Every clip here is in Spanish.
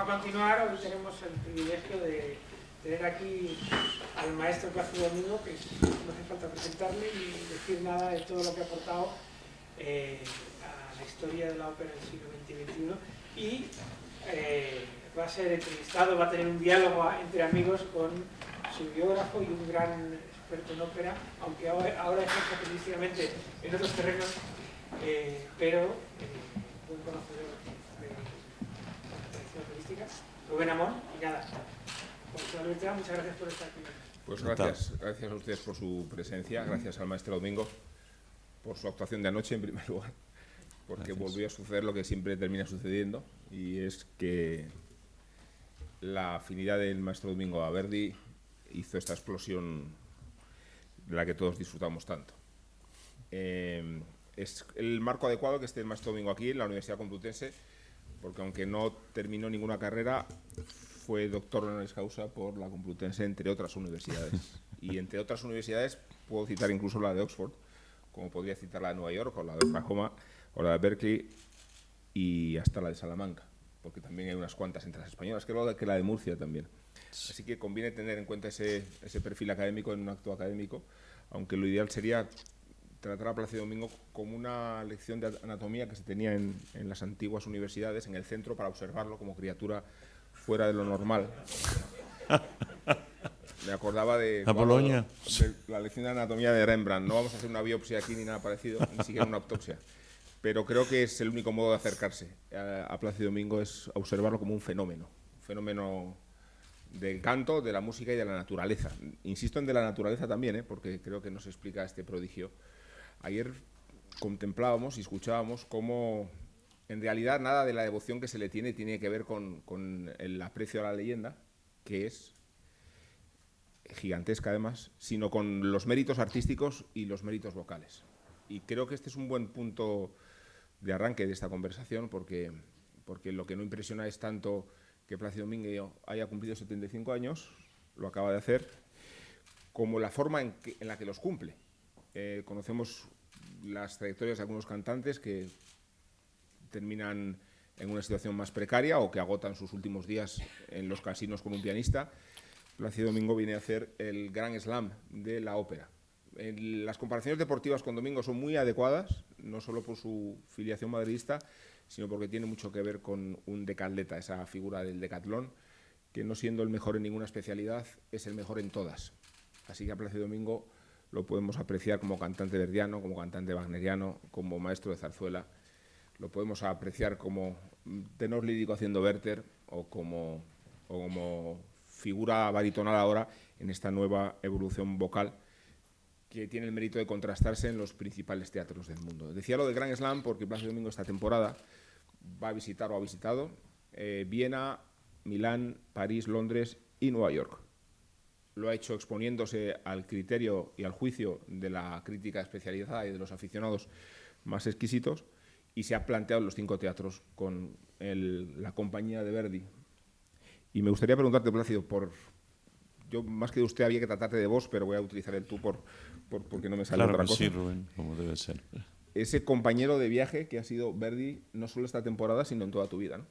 a continuar. Hoy tenemos el privilegio de tener aquí al maestro Plácido Domingo, que no hace falta presentarle ni decir nada de todo lo que ha aportado a la historia de la ópera del siglo XX y XXI. Y va a ser entrevistado, va a tener un diálogo entre amigos con su biógrafo y un gran experto en ópera, aunque ahora ejerce periodísticamente en otros terrenos, pero buen conocedor de la tradición operística, Rubén Amón. Y nada, muchas gracias por estar aquí. Pues gracias a ustedes por su presencia, gracias al maestro Domingo por su actuación de anoche en primer lugar, porque volvió a suceder lo que siempre termina sucediendo, y es que la afinidad del maestro Domingo a Verdi hizo esta explosión de la que todos disfrutamos tanto. Es el marco adecuado que esté el maestro Domingo aquí en la Universidad Complutense, porque aunque no terminó ninguna carrera, fue doctor honoris causa por la Complutense, entre otras universidades. Y entre otras universidades puedo citar incluso la de Oxford, como podría citar la de Nueva York, o la de Oklahoma, o la de Berkeley, y hasta la de Salamanca, porque también hay unas cuantas entre las españolas, creo que la de Murcia también. Así que conviene tener en cuenta ese perfil académico en un acto académico, aunque lo ideal sería tratar a Plácido Domingo como una lección de anatomía que se tenía en las antiguas universidades, en el centro, para observarlo como criatura fuera de lo normal. Me acordaba de la lección de anatomía de Rembrandt. No vamos a hacer una biopsia aquí ni nada parecido, ni siquiera una autopsia. Pero creo que es el único modo de acercarse a Plácido Domingo, es observarlo como un fenómeno del canto, de la música y de la naturaleza. Insisto en de la naturaleza también, porque creo que nos explica este prodigio. Ayer contemplábamos y escuchábamos cómo en realidad nada de la devoción que se le tiene que ver con el aprecio a la leyenda, que es gigantesca además, sino con los méritos artísticos y los méritos vocales. Y creo que este es un buen punto de arranque de esta conversación, porque lo que no impresiona es tanto que Plácido Domingo haya cumplido 75 años, lo acaba de hacer, como la forma en la que los cumple. Conocemos las trayectorias de algunos cantantes que terminan en una situación más precaria o que agotan sus últimos días en los casinos con un pianista. Plácido Domingo viene a hacer el gran slam de la ópera. Las comparaciones deportivas con Domingo son muy adecuadas, no solo por su filiación madridista, sino porque tiene mucho que ver con un decatleta, esa figura del decatlón, que no siendo el mejor en ninguna especialidad, es el mejor en todas. Así que a Plácido Domingo lo podemos apreciar como cantante verdiano, como cantante wagneriano, como maestro de zarzuela. Lo podemos apreciar como tenor lírico haciendo Werther o como figura baritonal ahora en esta nueva evolución vocal que tiene el mérito de contrastarse en los principales teatros del mundo. Decía lo del Gran Slam porque Plácido Domingo esta temporada va a visitar o ha visitado Viena, Milán, París, Londres y Nueva York. Lo ha hecho exponiéndose al criterio y al juicio de la crítica especializada y de los aficionados más exquisitos, y se ha planteado en los 5 teatros con la compañía de Verdi. Y me gustaría preguntarte, Plácido, yo más que de usted había que tratarte de vos, pero voy a utilizar el tú porque no me sale otra cosa. Sí, Rubén, como debe ser. Ese compañero de viaje que ha sido Verdi no solo esta temporada, sino en toda tu vida, ¿no?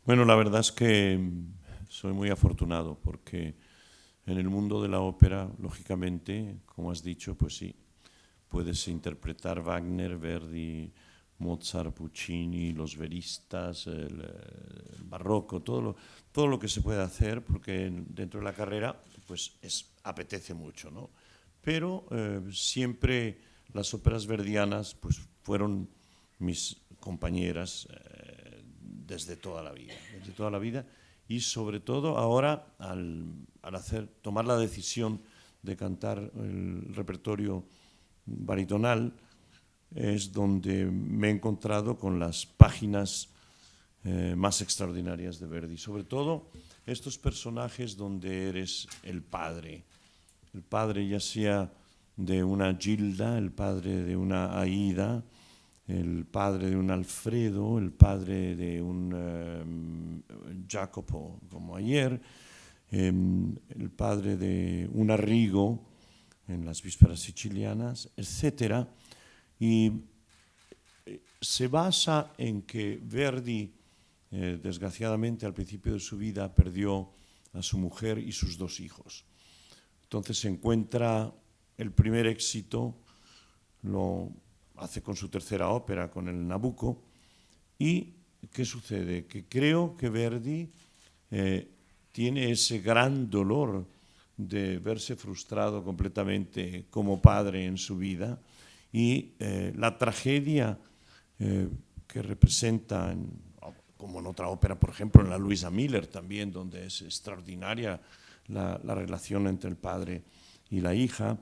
Bueno, la verdad es que soy muy afortunado porque en el mundo de la ópera, lógicamente, como has dicho, pues sí, puedes interpretar Wagner, Verdi, Mozart, Puccini, los veristas, el barroco, todo lo que se puede hacer, porque dentro de la carrera pues apetece mucho, ¿no? Pero siempre las óperas verdianas pues fueron mis compañeras desde toda la vida, y sobre todo ahora al tomar la decisión de cantar el repertorio baritonal, es donde me he encontrado con las páginas más extraordinarias de Verdi. Sobre todo estos personajes donde eres el padre ya sea de una Gilda, el padre de una Aida, el padre de un Alfredo, el padre de un Jacopo, como ayer, el padre de un Arrigo en las vísperas sicilianas, etcétera. Y se basa en que Verdi desgraciadamente al principio de su vida perdió a su mujer y sus 2 hijos. Entonces se encuentra el primer éxito, lo hace con su tercera ópera, con el Nabucco, y ¿qué sucede? Que creo que Verdi tiene ese gran dolor de verse frustrado completamente como padre en su vida, y la tragedia que representa, como en otra ópera, por ejemplo, en la Luisa Miller también, donde es extraordinaria la relación entre el padre y la hija.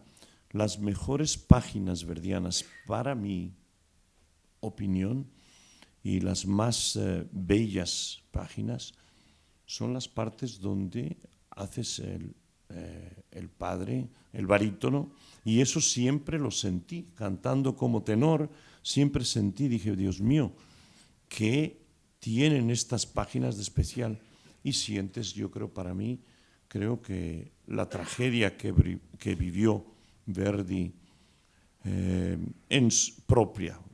Las mejores páginas verdianas, para mi opinión, y las más bellas páginas, son las partes donde haces el padre, el barítono, y eso siempre lo sentí, cantando como tenor, siempre sentí, dije, Dios mío, ¿qué tienen estas páginas de especial? Y sientes, yo creo, para mí, creo que la tragedia que vivió Verdi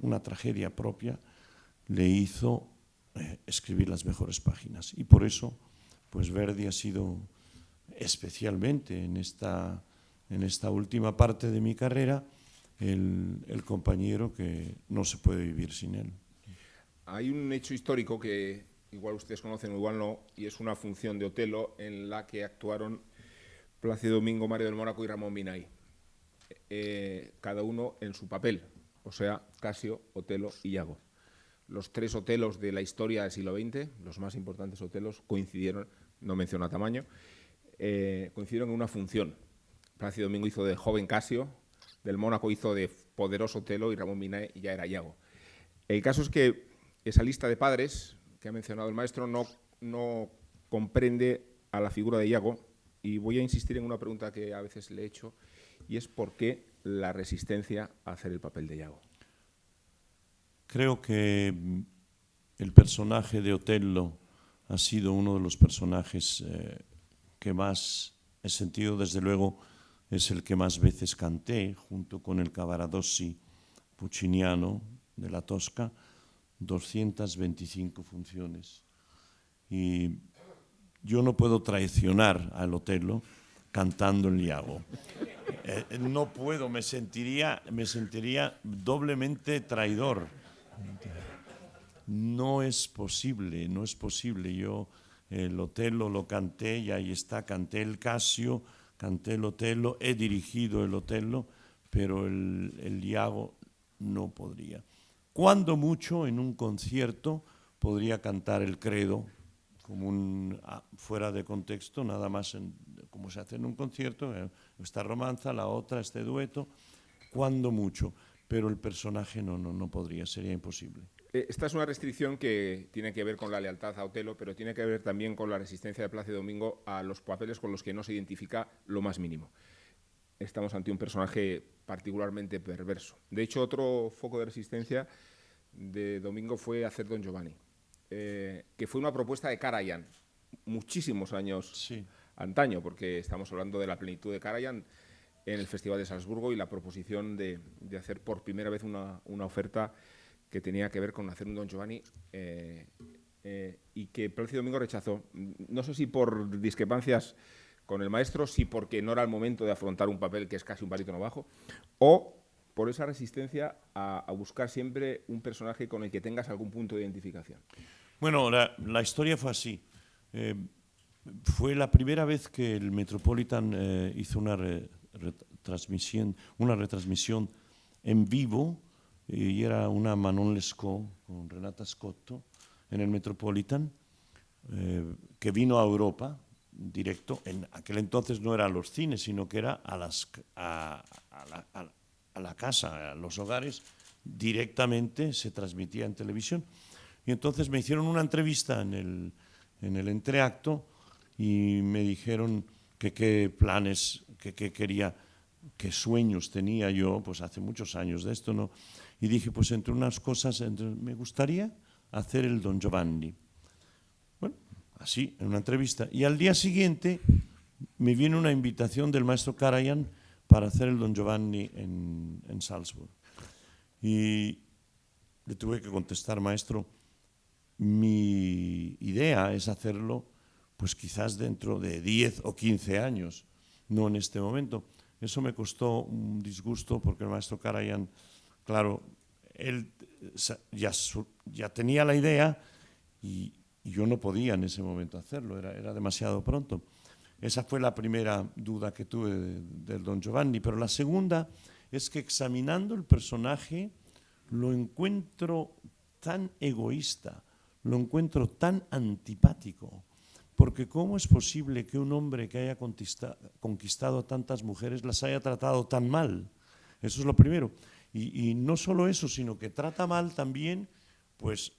una tragedia propia, le hizo escribir las mejores páginas. Y por eso, pues Verdi ha sido, especialmente en esta última parte de mi carrera, el compañero que no se puede vivir sin él. Hay un hecho histórico que igual ustedes conocen o igual no, y es una función de Otelo en la que actuaron Plácido Domingo, Mario del Mónaco y Ramón Binay, cada uno en su papel, o sea, Casio, Otelo y Iago. Los 3 Otelos de la historia del siglo XX, los más importantes Otelos, coincidieron, no menciono a tamaño, coincidieron en una función. Plácido Domingo hizo de joven Casio, del Mónaco hizo de poderoso Otelo y Ramón Binay ya era Iago. El caso es que esa lista de padres que ha mencionado el maestro no comprende a la figura de Iago, y voy a insistir en una pregunta que a veces le he hecho, y es ¿por qué la resistencia a hacer el papel de Iago? Creo que el personaje de Otello ha sido uno de los personajes que más he sentido. Desde luego es el que más veces canté, junto con el Cavaradossi pucciniano de la Tosca, 225 funciones. Y yo no puedo traicionar al Otello cantando el Iago. No puedo, me sentiría doblemente traidor. No es posible. Yo el Otello lo canté y ahí está, canté el Casio, canté el Otello, he dirigido el Otello, pero el Iago no podría. Cuando mucho en un concierto podría cantar el Credo, como fuera de contexto, nada más como se hace en un concierto, esta romanza, la otra, este dueto, cuando mucho, pero el personaje no podría, sería imposible. Esta es una restricción que tiene que ver con la lealtad a Otelo, pero tiene que ver también con la resistencia de Plácido Domingo a los papeles con los que no se identifica lo más mínimo. Estamos ante un personaje particularmente perverso. De hecho, otro foco de resistencia de Domingo fue hacer Don Giovanni, que fue una propuesta de Karajan, muchísimos años antaño, porque estamos hablando de la plenitud de Karajan en el Festival de Salzburgo y la proposición de hacer por primera vez una oferta que tenía que ver con hacer un Don Giovanni y que Plácido Domingo rechazó. No sé si por discrepancias con el maestro, si porque no era el momento de afrontar un papel que es casi un barítono bajo, o por esa resistencia a buscar siempre un personaje con el que tengas algún punto de identificación. Bueno, la historia fue así. Fue la primera vez que el Metropolitan hizo una retransmisión en vivo, y era una Manon Lescaut con Renata Scotto en el Metropolitan, que vino a Europa directo. En aquel entonces no era a los cines, sino que era a la casa, a los hogares, directamente se transmitía en televisión. Y entonces me hicieron una entrevista en el entreacto y me dijeron que qué planes, que quería, qué sueños tenía yo, pues hace muchos años de esto, ¿no? Y dije, pues entre unas cosas, me gustaría hacer el Don Giovanni. Bueno, así, en una entrevista. Y al día siguiente me viene una invitación del maestro Karajan para hacer el Don Giovanni en Salzburg. Y le tuve que contestar, maestro, mi idea es hacerlo pues quizás dentro de 10 o 15 años, no en este momento. Eso me costó un disgusto porque el maestro Karajan, claro, él ya tenía la idea y yo no podía en ese momento hacerlo, era demasiado pronto. Esa fue la primera duda que tuve del Don Giovanni, pero la segunda es que examinando el personaje lo encuentro tan egoísta, lo encuentro tan antipático, porque ¿cómo es posible que un hombre que haya conquistado a tantas mujeres las haya tratado tan mal? Eso es lo primero. Y no solo eso, sino que trata mal también pues,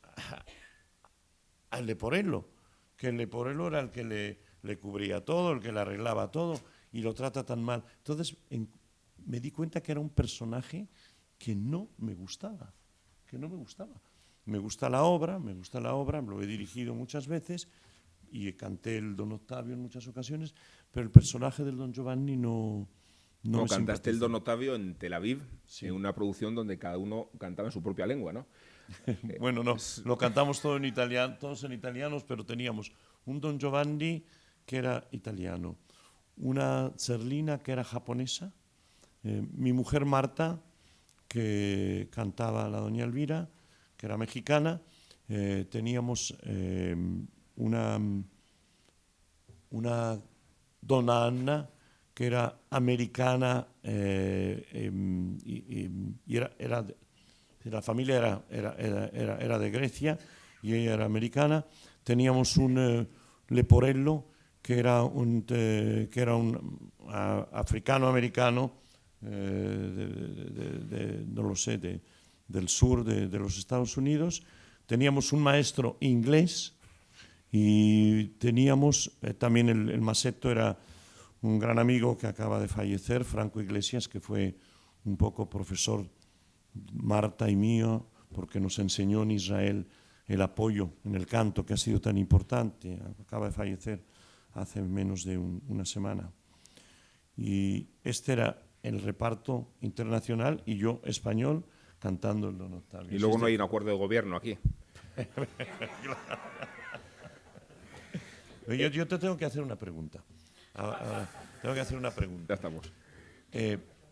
al Leporello, que el Leporello era el que le cubría todo, el que le arreglaba todo, y lo trata tan mal. Entonces me di cuenta que era un personaje que no me gustaba, Me gusta la obra, lo he dirigido muchas veces y canté el Don Ottavio en muchas ocasiones, pero el personaje del Don Giovanni no me cantaste el simpatiza. Don Ottavio en Tel Aviv, Sí. en una producción donde cada uno cantaba en su propia lengua, ¿no? Bueno, no, lo cantamos todos en italianos, pero teníamos un Don Giovanni que era italiano, una Zerlina que era japonesa, mi mujer Marta, que cantaba la Doña Elvira, que era mexicana, teníamos una Donna Anna, que era americana y la familia era de Grecia y ella era americana. Teníamos un Leporello que era un africano-americano, no lo sé, del sur de los Estados Unidos. Teníamos un maestro inglés y teníamos también el masetto era un gran amigo que acaba de fallecer, Franco Iglesias, que fue un poco profesor Marta y mío, porque nos enseñó en Israel el apoyo en el canto, que ha sido tan importante. Acaba de fallecer hace menos de una semana. Y este era el reparto internacional y yo, español, cantando el Don Ottavio. Y luego no hay un acuerdo de gobierno aquí. Yo te tengo que hacer una pregunta. Tengo que hacer una pregunta. Ya estamos.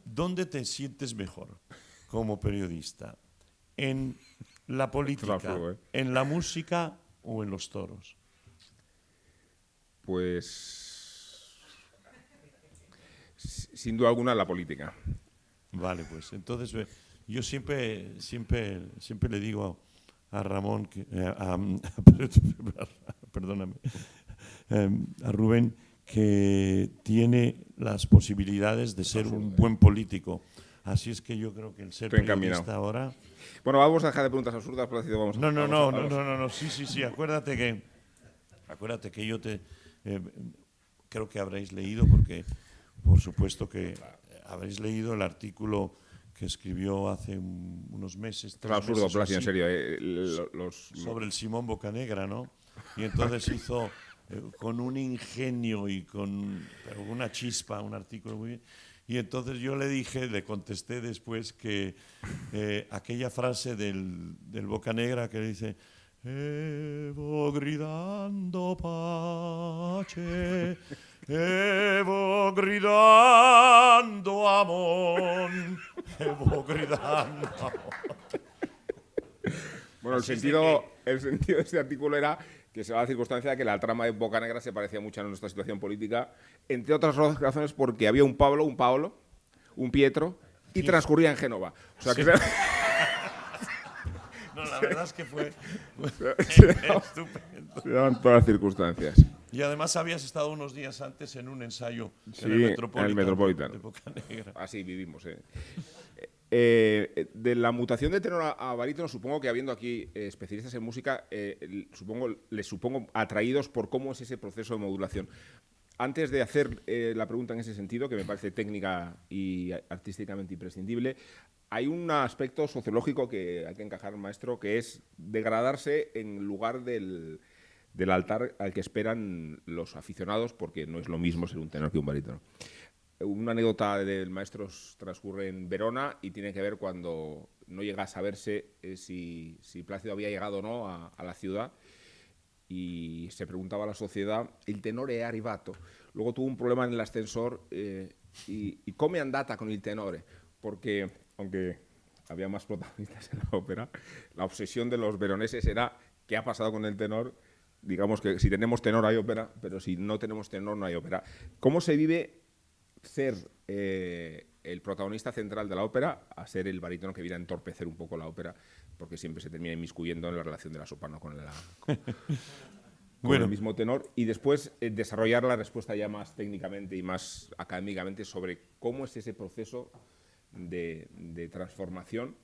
¿Dónde te sientes mejor como periodista? ¿En la política, en la música o en los toros? Pues sin duda alguna la política. Vale, pues entonces yo siempre le digo a Ramón, perdóname, a Rubén, que tiene las posibilidades de ser un buen político. Así es que yo creo que el ser periodista ahora... Bueno, vamos a dejar de preguntas absurdas, pero vamos No, sí, acuérdate que yo creo que habréis leído, porque por supuesto que habréis leído el artículo que escribió hace unos meses. Es absurdo, Plácido, en serio. Sobre el Simón Bocanegra, ¿no? Y entonces hizo con un ingenio y con una chispa un artículo muy bien. Y entonces yo le contesté después que aquella frase del Bocanegra que dice Evo gridando pace, Evo gridando amor, Evo gridando amor. Bueno, el sentido de este artículo era que se va a la circunstancia de que la trama de Bocanegra se parecía mucho a nuestra situación política, entre otras razones porque había un Pablo, un Paolo, un Pietro y transcurría en Génova. O sea, sí. que No, la verdad es que fue estupendo. Se daban todas las circunstancias. Y además habías estado unos días antes en un ensayo en el Metropolitan. De Bocanegra. Así vivimos. De la mutación de tenor a barítono, supongo que habiendo aquí especialistas en música, les supongo atraídos por cómo es ese proceso de modulación. Antes de hacer la pregunta en ese sentido, que me parece técnica y artísticamente imprescindible, hay un aspecto sociológico que hay que encajar, maestro, que es degradarse en lugar del altar al que esperan los aficionados, porque no es lo mismo ser un tenor que un barítono. una anécdota del maestro transcurre en Verona y tiene que ver cuando no llega a saberse si Plácido había llegado o no a la ciudad, y se preguntaba a la sociedad, el tenore è arrivato. Luego tuvo un problema en el ascensor y come andata con il tenore, porque aunque había más protagonistas en la ópera, la obsesión de los veroneses era qué ha pasado con el tenor. Digamos que si tenemos tenor hay ópera, pero si no tenemos tenor no hay ópera. ¿Cómo se vive ser el protagonista central de la ópera a ser el barítono que viene a entorpecer un poco la ópera, porque siempre se termina inmiscuyendo en la relación de la soprano con el mismo tenor, y después desarrollar la respuesta ya más técnicamente y más académicamente sobre cómo es ese proceso de transformación,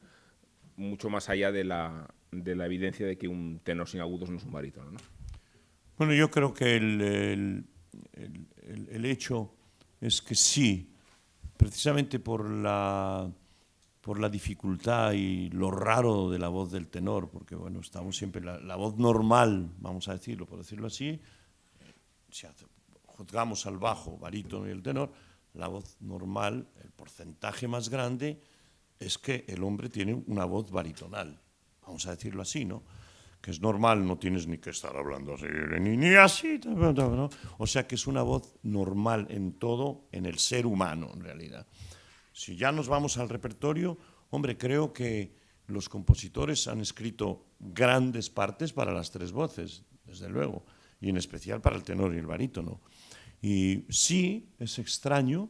mucho más allá de la evidencia de que un tenor sin agudos no es un barítono, ¿no? Bueno, yo creo que el hecho es que sí, precisamente por la dificultad y lo raro de la voz del tenor, porque bueno, estamos siempre, la voz normal, vamos a decirlo, por decirlo así, si juzgamos al bajo, barítono y el tenor, la voz normal, el porcentaje más grande es que el hombre tiene una voz baritonal, vamos a decirlo así, ¿no? Que es normal, no tienes ni que estar hablando así, ni así, ¿no? O sea que es una voz normal en todo, en el ser humano, en realidad. Si ya nos vamos al repertorio, hombre, creo que los compositores han escrito grandes partes para las tres voces, desde luego, y en especial para el tenor y el barítono. Y sí, es extraño,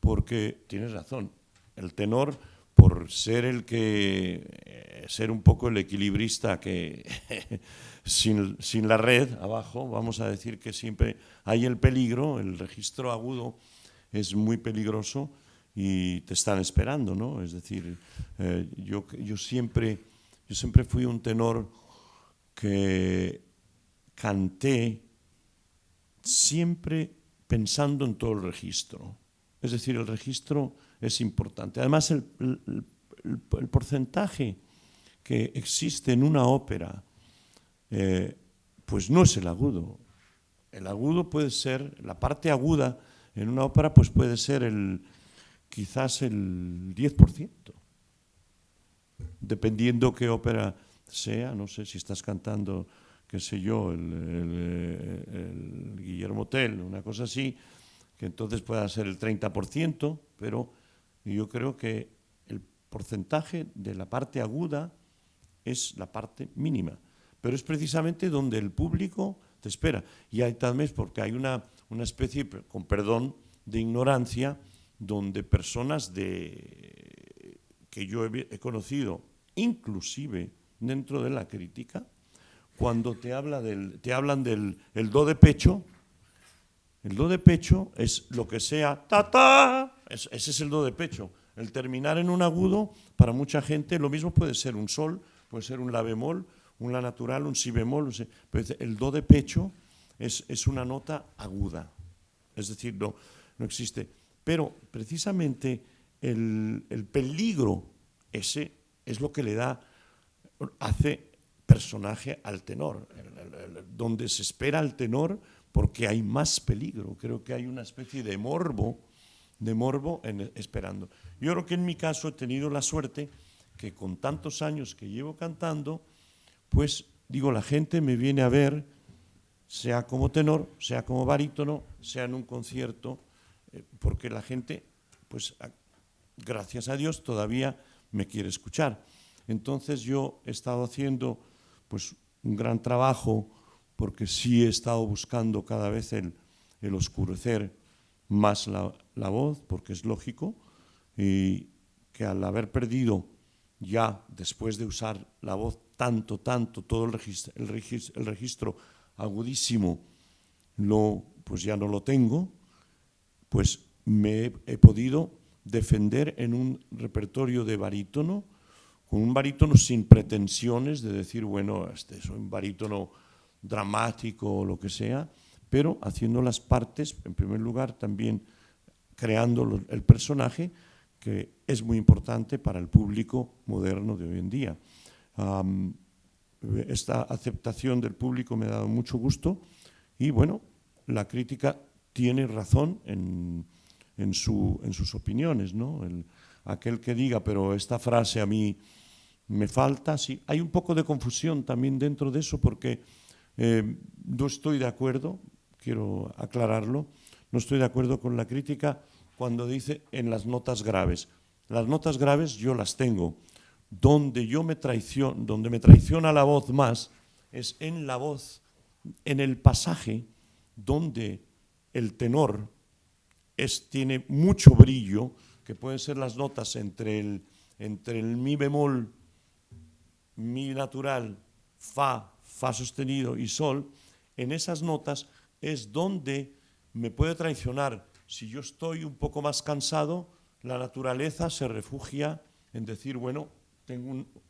porque tienes razón, el tenor, por ser ser un poco el equilibrista que sin la red abajo, vamos a decir que siempre hay el peligro, el registro agudo es muy peligroso y te están esperando, ¿no? Es decir, yo siempre fui un tenor que canté siempre pensando en todo el registro. Es decir, el registro es importante. Además, el porcentaje que existe en una ópera, pues no es el agudo. El agudo puede ser, la parte aguda en una ópera, pues puede ser quizás el 10%. Dependiendo qué ópera sea, no sé si estás cantando, qué sé yo, el Guillermo Tell, una cosa así, que entonces pueda ser el 30%, pero yo creo que el porcentaje de la parte aguda es la parte mínima, pero es precisamente donde el público te espera. Y hay también, porque hay una especie, con perdón, de ignorancia, donde personas que yo he conocido, inclusive dentro de la crítica, cuando te hablan del do de pecho. El do de pecho es lo que sea, ese es el do de pecho. El terminar en un agudo, para mucha gente, lo mismo puede ser un sol, puede ser un la bemol, un la natural, un si bemol. Pero el do de pecho es una nota aguda. Es decir, no existe. Pero precisamente el peligro ese es lo que hace personaje al tenor, donde se espera al tenor, porque hay más peligro. Creo que hay una especie de morbo esperando. Yo creo que en mi caso he tenido la suerte que con tantos años que llevo cantando, pues digo, la gente me viene a ver, sea como tenor, sea como barítono, sea en un concierto, porque la gente, pues gracias a Dios, todavía me quiere escuchar. Entonces yo he estado haciendo pues un gran trabajo, porque sí he estado buscando cada vez el oscurecer más la voz, porque es lógico, y que al haber perdido ya, después de usar la voz tanto, todo el registro agudísimo, pues ya no lo tengo, pues me he podido defender en un repertorio de barítono, con un barítono sin pretensiones de decir, bueno, soy un barítono dramático o lo que sea, pero haciendo las partes, en primer lugar, también creando el personaje, que es muy importante para el público moderno de hoy en día. Esta aceptación del público me ha dado mucho gusto y, bueno, la crítica tiene razón en en sus opiniones, ¿no? Aquel que diga, pero esta frase a mí me falta, sí. Hay un poco de confusión también dentro de eso porque no estoy de acuerdo, quiero aclararlo, no estoy de acuerdo con la crítica cuando dice en las notas graves. Las notas graves yo las tengo. Donde me traiciona la voz más es en la voz, en el pasaje donde el tenor tiene mucho brillo, que pueden ser las notas entre el mi bemol, mi natural, fa sostenido y sol. En esas notas es donde me puede traicionar. Si yo estoy un poco más cansado, la naturaleza se refugia en decir, bueno,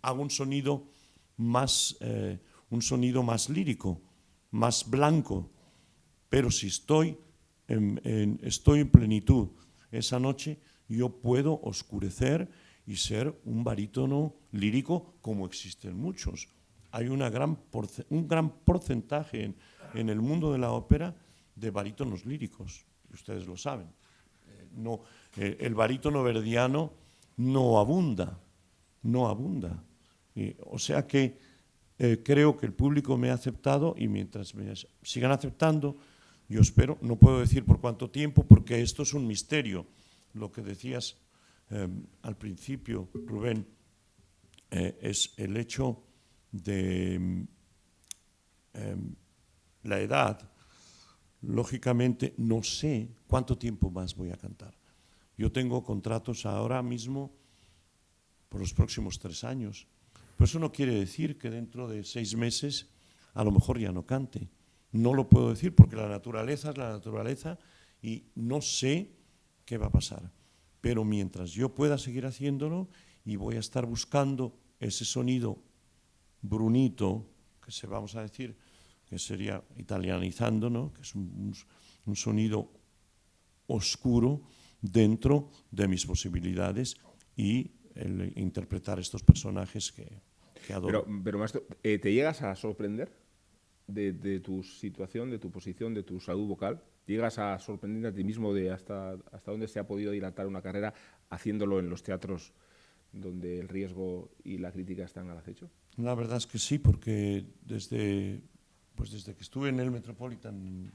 hago un sonido más lírico, más blanco. Pero si estoy en plenitud esa noche, yo puedo oscurecer y ser un barítono lírico como existen muchos. Hay un gran porcentaje en el mundo de la ópera de barítonos líricos, y ustedes lo saben. El barítono verdiano no abunda. O sea que creo que el público me ha aceptado y mientras me sigan aceptando, yo espero, no puedo decir por cuánto tiempo porque esto es un misterio. Lo que decías al principio, Rubén, es el hecho de la edad. Lógicamente no sé cuánto tiempo más voy a cantar. Yo tengo contratos ahora mismo por los próximos 3 años. Pero eso no quiere decir que dentro de 6 meses a lo mejor ya no cante. No lo puedo decir porque la naturaleza es la naturaleza y no sé qué va a pasar. Pero mientras yo pueda seguir haciéndolo y voy a estar buscando ese sonido brunito, que vamos a decir, que sería italianizando, ¿no? Que es un sonido oscuro dentro de mis posibilidades y el interpretar estos personajes que adoro. Pero maestro, ¿te llegas a sorprender de tu situación, de tu posición, de tu salud vocal? ¿Llegas a sorprender a ti mismo de hasta dónde se ha podido dilatar una carrera haciéndolo en los teatros donde el riesgo y la crítica están al acecho? La verdad es que sí, porque desde que estuve en el Metropolitan,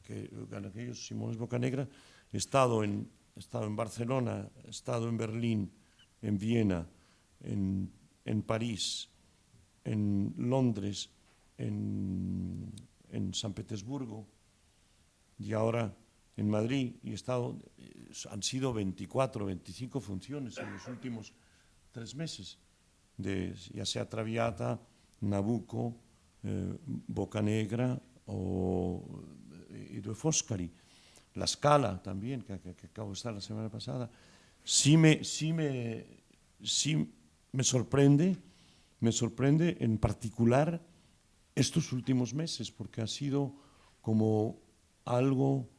en aquellos Simones Bocanegra, he estado en Barcelona, he estado en Berlín, en Viena, en París, en Londres, en San Petersburgo y ahora en Madrid, y han sido 24, 25 funciones en los últimos 3 meses, ya sea Traviata, Nabucco, Bocanegra y Due Foscari. La Scala también, que acabo de estar la semana pasada. Sí me sorprende en particular estos últimos meses, porque ha sido como algo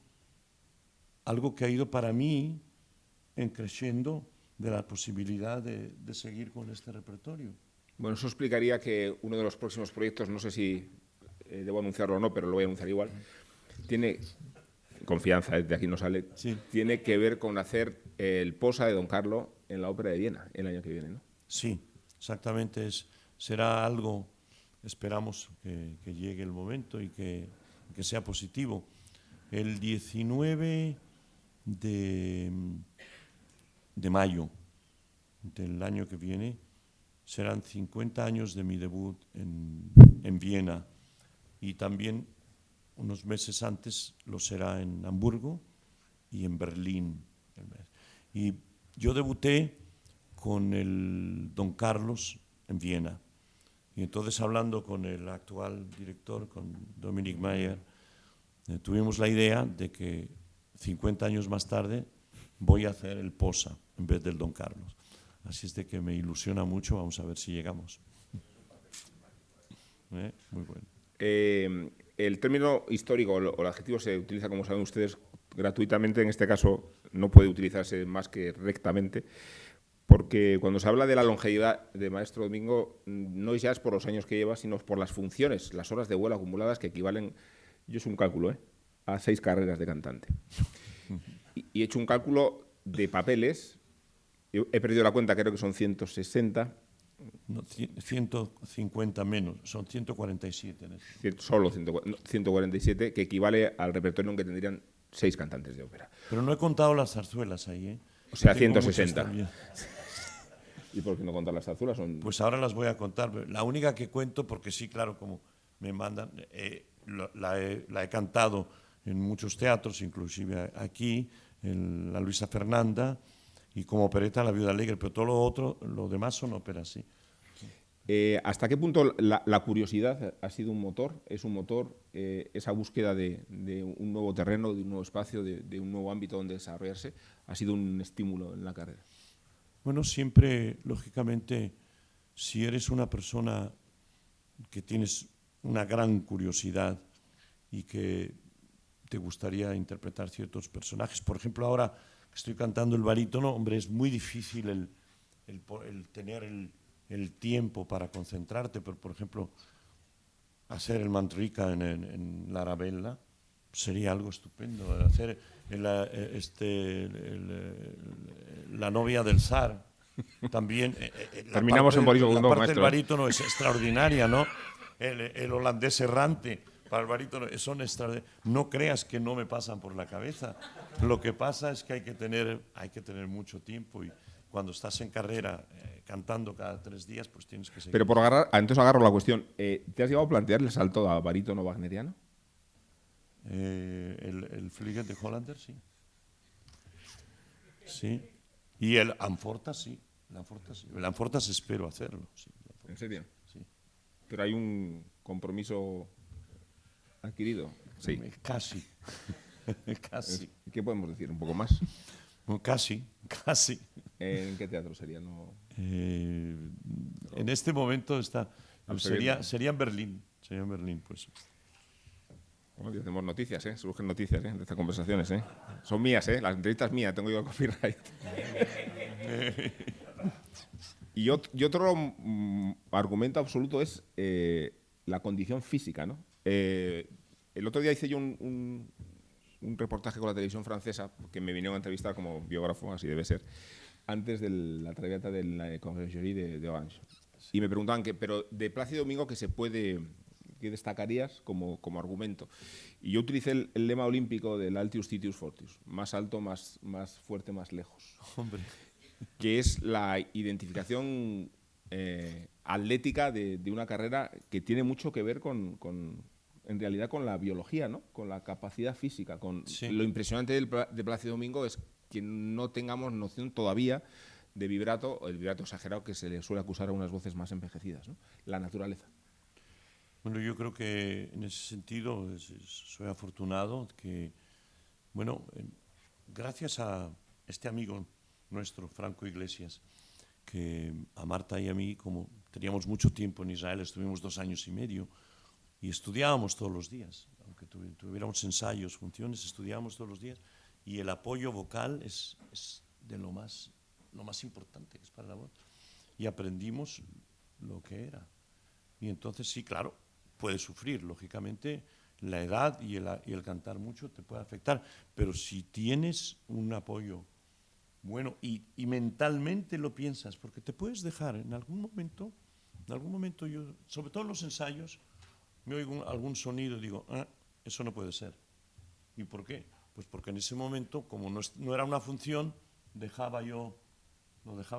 que ha ido para mí en creciendo de la posibilidad de seguir con este repertorio. Bueno, eso explicaría que uno de los próximos proyectos, no sé si debo anunciarlo o no, pero lo voy a anunciar igual, tiene confianza, de aquí no sale, sí, tiene que ver con hacer el Posa de Don Carlo en la Ópera de Viena el año que viene, ¿no? Sí, exactamente. Será algo, esperamos que llegue el momento y que sea positivo. El 19 de mayo del año que viene serán 50 años de mi debut en Viena, y también unos meses antes lo será en Hamburgo y en Berlín. Y yo debuté con el Don Carlos en Viena, y entonces hablando con el actual director, con Dominic Mayer, tuvimos la idea de que 50 años más tarde voy a hacer el Posa en vez del Don Carlos. Así es de que me ilusiona mucho, vamos a ver si llegamos. Muy bueno. El término histórico o el adjetivo se utiliza, como saben ustedes, gratuitamente. En este caso no puede utilizarse más que rectamente, porque cuando se habla de la longevidad de Maestro Domingo, no ya es por los años que lleva, sino por las funciones, las horas de vuelo acumuladas que equivalen, yo es un cálculo, a 6 carreras de cantante. y he hecho un cálculo de papeles. He perdido la cuenta, creo que son 160. No, 150 menos, son 147. Solo 147, que equivale al repertorio en que tendrían 6 cantantes de ópera. Pero no he contado las zarzuelas ahí, ¿eh? O sea, Tengo 160. ¿Y por qué no contar las zarzuelas? Pues ahora las voy a contar. La única que cuento, porque sí, claro, como me mandan, la he cantado en muchos teatros, inclusive aquí, en la Luisa Fernanda, y como opereta La Viuda Alegre, pero todo lo otro, lo demás son óperas, sí. ¿Hasta qué punto la curiosidad ha sido un motor? ¿Es un motor esa búsqueda de un nuevo terreno, de un nuevo espacio, de un nuevo ámbito donde desarrollarse? ¿Ha sido un estímulo en la carrera? Bueno, siempre, lógicamente, si eres una persona que tienes una gran curiosidad y que te gustaría interpretar ciertos personajes, por ejemplo, ahora que estoy cantando el barítono, hombre, es muy difícil el tener el tiempo para concentrarte, pero, por ejemplo, hacer el Manrica en la Arabella sería algo estupendo. Hacer la novia del zar también. Terminamos en Boris II, la parte maestro. del barítono es extraordinaria, ¿no? El holandés errante para el barítono son extraordinarios. No creas que no me pasan por la cabeza. Lo que pasa es que hay que tener mucho tiempo, y cuando estás en carrera cantando cada 3 días, pues tienes que seguir. Pero entonces agarro la cuestión. ¿Te has llegado a plantear el salto a barítono wagneriano? El Fliegende de Hollander, sí. Sí. Y el Amfortas, sí. El Amfortas espero hacerlo. Sí, ¿En serio? Sí. Pero hay un compromiso adquirido. Sí. Casi. Casi. ¿Qué podemos decir? ¿Un poco más? Casi. ¿En qué teatro sería? No. En este momento sería en Berlín. Sería en Berlín, pues. Bueno, tenemos noticias, surgen noticias de estas conversaciones. Son mías, las entrevistas mías, tengo yo el copyright. Y otro argumento absoluto es la condición física, ¿no? El otro día hice yo un reportaje con la televisión francesa, que me vinieron a entrevistar como biógrafo, así debe ser, antes de la traviata de la Conciergerie de Orange. Y me preguntaban, pero de Plácido Domingo, ¿qué destacarías como argumento? Y yo utilicé el lema olímpico del Altius Citius Fortius, más alto, más fuerte, más lejos. Hombre. Que es la identificación atlética de una carrera que tiene mucho que ver en realidad con la biología, ¿no? Con la capacidad física. Sí. Lo impresionante de Plácido Domingo es que no tengamos noción todavía de vibrato, o el vibrato exagerado que se le suele acusar a unas voces más envejecidas, ¿no? La naturaleza. Bueno, yo creo que en ese sentido soy afortunado que, bueno, gracias a este amigo nuestro, Franco Iglesias, que a Marta y a mí, como teníamos mucho tiempo en Israel, estuvimos 2 años y medio y estudiábamos todos los días, aunque tuviéramos ensayos, funciones, estudiábamos todos los días, y el apoyo vocal es de lo más importante que es para la voz, y aprendimos lo que era. Y entonces sí, claro, puedes sufrir, lógicamente, la edad y el cantar mucho te puede afectar, pero si tienes un apoyo bueno y mentalmente lo piensas, porque te puedes dejar en algún momento yo, sobre todo en los ensayos, me oigo algún sonido y digo, eso no puede ser. ¿Y por qué? Pues porque en ese momento, como no era una función, lo dejaba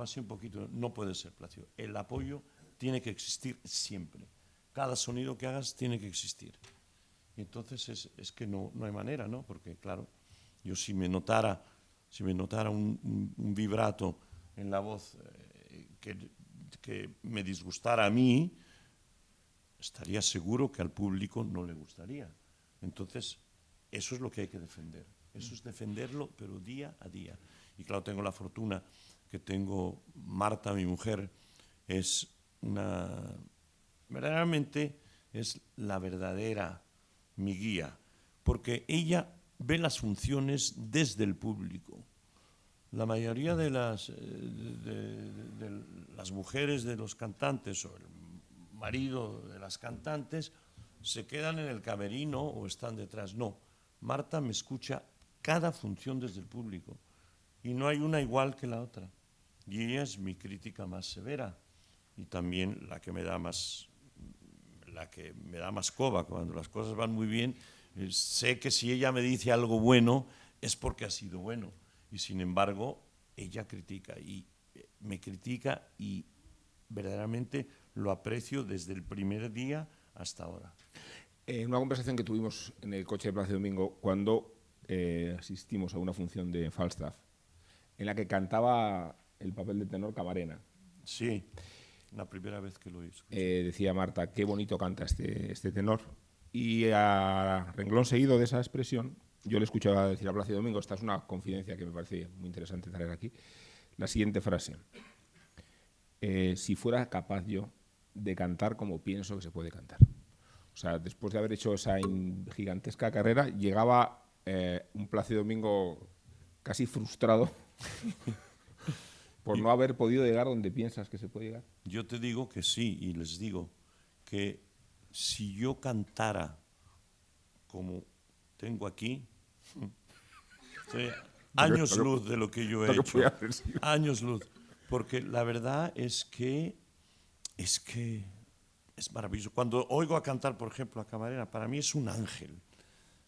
así un poquito. No puede ser, Plácido. El apoyo tiene que existir siempre. Cada sonido que hagas tiene que existir. Y entonces es que no hay manera, ¿no? Porque, claro, yo si me notara un vibrato en la voz que me disgustara a mí, estaría seguro que al público no le gustaría. Entonces, eso es lo que hay que defender. Eso es defenderlo, pero día a día. Y claro, tengo la fortuna que tengo Marta, mi mujer, verdaderamente es la verdadera mi guía, porque ella ve las funciones desde el público. La mayoría de las mujeres de los cantantes o el marido de las cantantes se quedan en el camerino o están detrás. No, Marta me escucha cada función desde el público. Y no hay una igual que la otra. Y ella es mi crítica más severa y también la que me da más coba cuando las cosas van muy bien. Sé que si ella me dice algo bueno es porque ha sido bueno, y sin embargo ella critica y me critica, y verdaderamente lo aprecio desde el primer día hasta ahora. En una conversación que tuvimos en el coche de Plácido Domingo cuando asistimos a una función de Falstaff en la que cantaba el papel de tenor Camarena. Sí, la primera vez que lo hizo. Decía Marta, qué bonito canta este tenor. Y a renglón seguido de esa expresión, yo le escuchaba decir a Plácido Domingo, esta es una confidencia que me parece muy interesante traer aquí, la siguiente frase: si fuera capaz yo de cantar como pienso que se puede cantar. O sea, después de haber hecho esa gigantesca carrera, llegaba un Plácido Domingo casi frustrado por no haber podido llegar donde piensas que se puede llegar. Yo te digo que sí, y les digo que si yo cantara como tengo aquí, años luz de lo que yo he hecho, años luz, porque la verdad es que es maravilloso. Cuando oigo a cantar, por ejemplo, a Camarena, para mí es un ángel.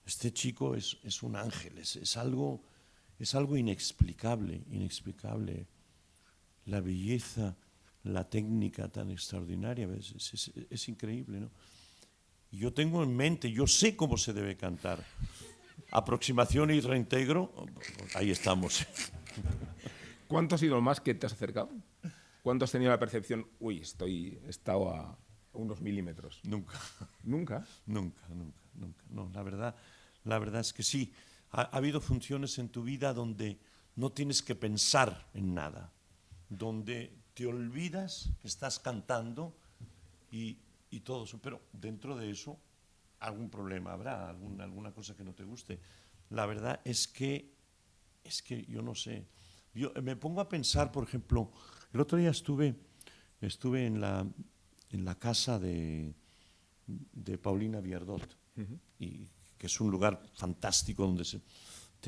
Este chico es un ángel, es algo inexplicable, inexplicable. La belleza, la técnica tan extraordinaria, es increíble, ¿no? Yo tengo en mente, yo sé cómo se debe cantar. Aproximación y reintegro, ahí estamos. ¿Cuánto ha sido lo más que te has acercado? ¿Cuánto has tenido la percepción, uy, he estado a unos milímetros? Nunca. ¿Nunca? Nunca. No, la verdad es que sí. Ha habido funciones en tu vida donde no tienes que pensar en nada, donde te olvidas que estás cantando y todo eso, pero dentro de eso algún problema habrá, alguna cosa que no te guste. La verdad es que yo no sé. Yo me pongo a pensar, por ejemplo, el otro día estuve en la casa de Paulina Viardot, y que es un lugar fantástico donde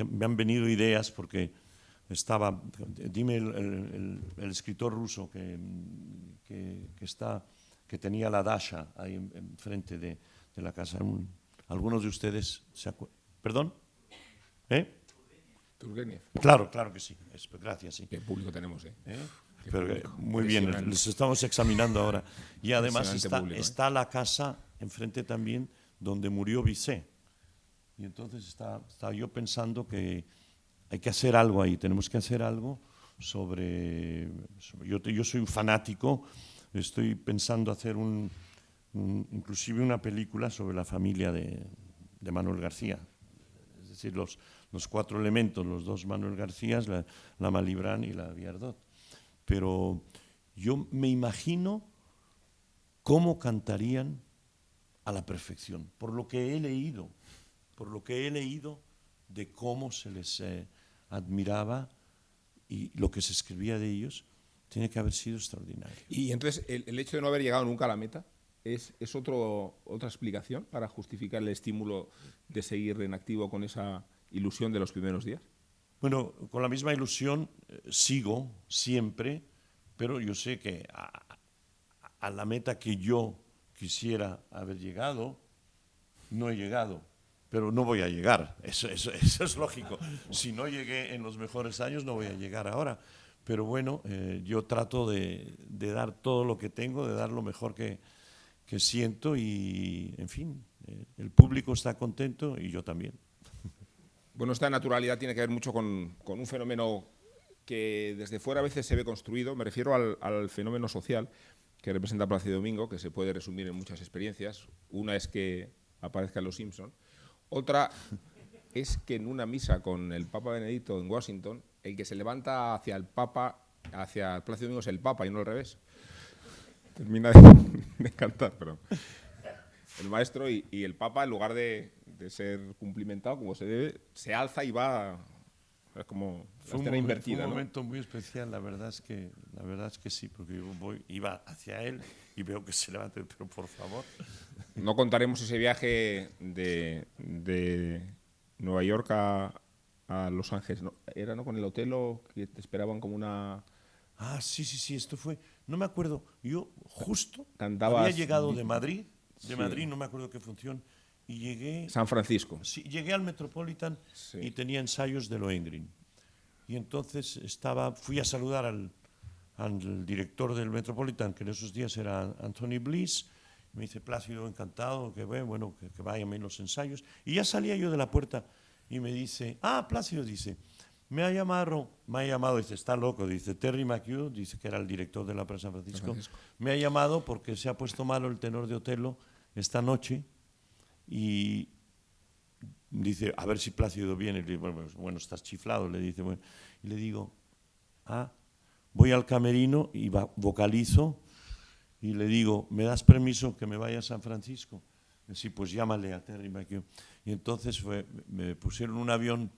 me han venido ideas, porque dime el escritor ruso que tenía la Dasha ahí enfrente de la casa. Algunos de ustedes se acuerdan. ¿Perdón? Turgenev. Claro que sí. Gracias, sí. Qué público tenemos, Pero, muy bien, les estamos examinando ahora. Y además está la casa enfrente también donde murió Bizet. Y entonces estaba yo pensando que hay que hacer algo ahí, tenemos que hacer algo sobre yo soy un fanático, estoy pensando hacer inclusive una película sobre la familia de Manuel García. Es decir, los cuatro elementos, los dos Manuel Garcías, la Malibran y la Viardot. Pero yo me imagino cómo cantarían a la perfección, por lo que he leído de cómo se les admiraba y lo que se escribía de ellos, tiene que haber sido extraordinario. Y entonces el hecho de no haber llegado nunca a la meta es otra explicación para justificar el estímulo de seguir en activo con esa ilusión de los primeros días. Bueno, con la misma ilusión sigo siempre, pero yo sé que a la meta que yo quisiera haber llegado, no he llegado, pero no voy a llegar, eso es lógico. Si no llegué en los mejores años, no voy a llegar ahora. Pero bueno, yo trato de dar todo lo que tengo, de dar lo mejor que siento y, en fin, el público está contento y yo también. Bueno, esta naturalidad tiene que ver mucho con un fenómeno que desde fuera a veces se ve construido. Me refiero al fenómeno social que representa Plácido Domingo, que se puede resumir en muchas experiencias. Una es que aparezcan los Simpson. Otra es que en una misa con el Papa Benedicto en Washington, el que se levanta hacia el Papa, hacia Plácido Domingo, es el Papa y no al revés. Termina de cantar, pero el maestro y el Papa, en lugar de ser cumplimentado como se debe, se alza y va. Es como fue una invertida, fue un ¿no? momento muy especial, la verdad es que sí, porque yo iba hacia él y veo que se levanta, pero por favor. No contaremos ese viaje de Nueva York a a Los Ángeles, ¿no? Era, ¿no?, con el Otelo, que te esperaban como una... Ah, sí, sí, sí, esto fue, no me acuerdo, yo justo Cantabas... había llegado de Madrid, Sí. no me acuerdo qué función, y llegué, San Francisco. sí, llegué al Metropolitan Sí. y tenía ensayos de Lohengrin. Y entonces fui a saludar al director del Metropolitan, que en esos días era Anthony Bliss. Me dice, Plácido, encantado, que bueno, que vayan los ensayos. Y ya salía yo de la puerta y me dice, Plácido, dice, me ha llamado, dice, está loco, dice, Terry McHugh, dice que era el director de la Ópera de San Francisco, me ha llamado porque se ha puesto malo el tenor de Otelo esta noche y dice, a ver si Plácido viene. Y le digo, bueno, estás chiflado, le dice, bueno. Y le digo, voy al camerino y vocalizo y le digo, ¿me das permiso que me vaya a San Francisco? Y sí, pues llámale a Terry McHugh. Y entonces me pusieron un avión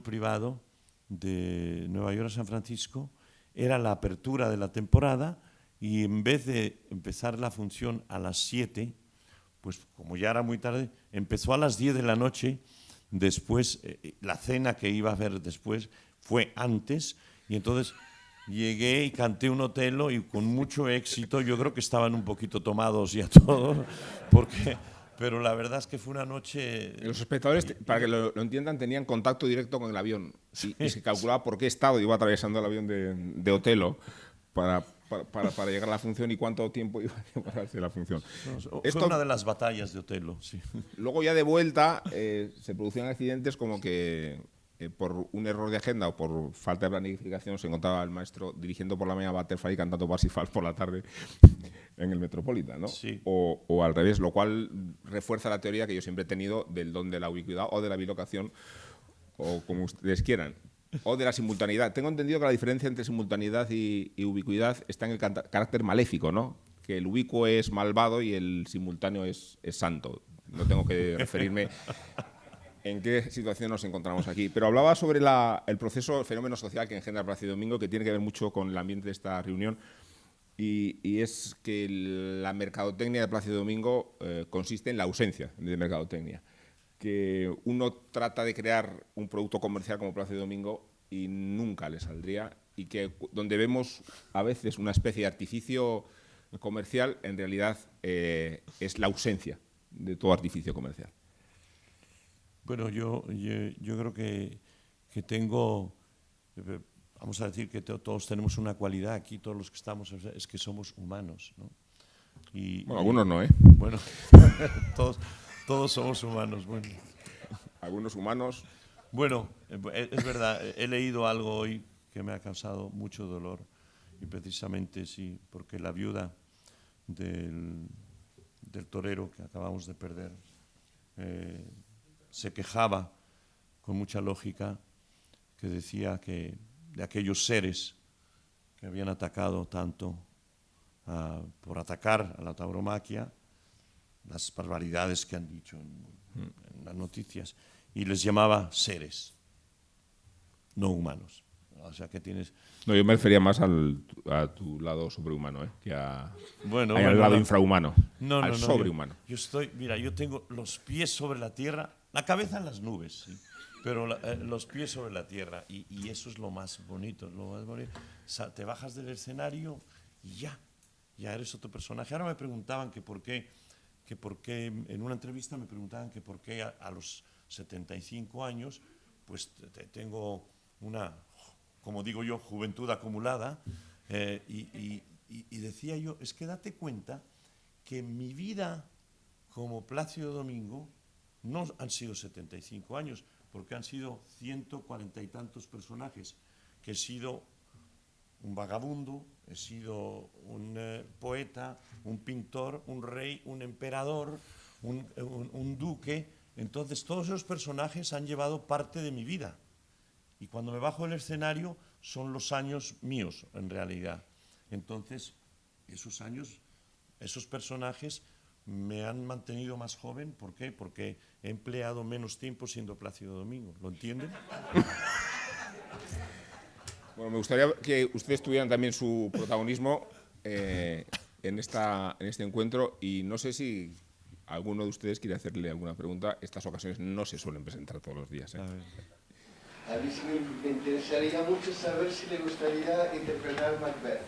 privado de Nueva York a San Francisco. Era la apertura de la temporada y en vez de empezar la función a las 7, pues como ya era muy tarde, empezó a las 10 de la noche. Después, la cena que iba a haber después fue antes, y entonces llegué y canté un Otelo y con mucho éxito. Yo creo que estaban un poquito tomados ya todos, pero la verdad es que fue una noche... Los espectadores, para que lo entiendan, tenían contacto directo con el avión y se calculaba por qué estado iba atravesando el avión de Otelo para llegar a la función y cuánto tiempo iba a demorarse la función. Fue una de las batallas de Otelo, sí. Luego ya de vuelta se producían accidentes como que por un error de agenda o por falta de planificación se encontraba el maestro dirigiendo por la mañana Butterfly y cantando Parsifal por la tarde en el Metropolitan, ¿no? Sí. O al revés, lo cual refuerza la teoría que yo siempre he tenido del don de la ubicuidad o de la bilocación, o como ustedes quieran, o de la simultaneidad. Tengo entendido que la diferencia entre simultaneidad y ubicuidad está en el carácter maléfico, ¿no? Que el ubicuo es malvado y el simultáneo es santo. No tengo que referirme en qué situación nos encontramos aquí. Pero hablaba sobre el proceso, el fenómeno social que engendra Plácido Domingo, que tiene que ver mucho con el ambiente de esta reunión, y es que la mercadotecnia de Plácido Domingo consiste en la ausencia de mercadotecnia. Que uno trata de crear un producto comercial como Plácido Domingo y nunca le saldría, y que donde vemos a veces una especie de artificio comercial, en realidad es la ausencia de todo artificio comercial. Bueno, yo creo que tengo, vamos a decir que todos tenemos una cualidad aquí, todos los que estamos, es que somos humanos, ¿no? Bueno, algunos no, ¿eh? Bueno, todos somos humanos, bueno. Algunos humanos. Bueno, es verdad, he leído algo hoy que me ha causado mucho dolor, y precisamente sí, porque la viuda del torero que acabamos de perder se quejaba con mucha lógica, que decía que de aquellos seres que habían atacado tanto por atacar a la tauromaquia, las barbaridades que han dicho en las noticias, y les llamaba seres, no humanos. O sea que tienes... No, yo me refería más a tu lado sobrehumano, que al lado infrahumano, al sobrehumano. Yo tengo los pies sobre la tierra, la cabeza en las nubes, ¿sí? Pero los pies sobre la tierra, y eso es lo más bonito, O sea, te bajas del escenario y ya eres otro personaje. Ahora me preguntaban que por qué, en una entrevista me preguntaban que por qué a los 75 años, pues tengo una, como digo yo, juventud acumulada, y decía yo, es que date cuenta que mi vida como Plácido Domingo no han sido 75 años, porque han sido 140 y tantos personajes, que he sido un vagabundo, he sido un poeta, un pintor, un rey, un emperador, un duque. Entonces todos esos personajes han llevado parte de mi vida, y cuando me bajo del escenario son los años míos en realidad. Entonces esos años, esos personajes me han mantenido más joven. ¿Por qué? Porque he empleado menos tiempo siendo Plácido Domingo. ¿Lo entienden? Bueno, me gustaría que ustedes tuvieran también su protagonismo en este encuentro, y no sé si alguno de ustedes quiere hacerle alguna pregunta. Estas ocasiones no se suelen presentar todos los días, ¿eh? A ver. A mí sí me interesaría mucho saber si le gustaría interpretar Macbeth.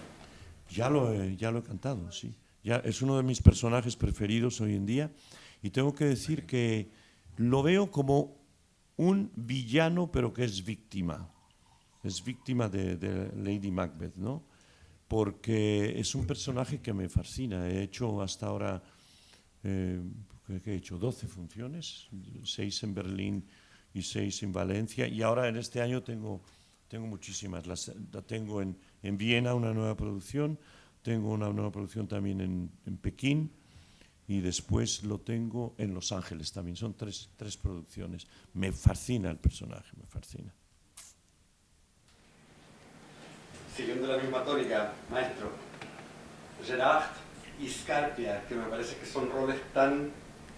Ya lo he cantado, sí. Ya es uno de mis personajes preferidos hoy en día y tengo que decir que lo veo como un villano pero que es víctima. Es víctima de Lady Macbeth, ¿no? Porque es un personaje que me fascina. He hecho hasta ahora, ¿qué he hecho? 12 funciones, 6 en Berlín y 6 en Valencia. Y ahora en este año tengo muchísimas. La tengo en Viena, una nueva producción. Tengo una nueva producción también en Pekín. Y después lo tengo en Los Ángeles también. Son tres producciones. Me fascina el personaje, me fascina. Siguiendo la misma tónica, maestro, Gerard y Scarpia, que me parece que son roles tan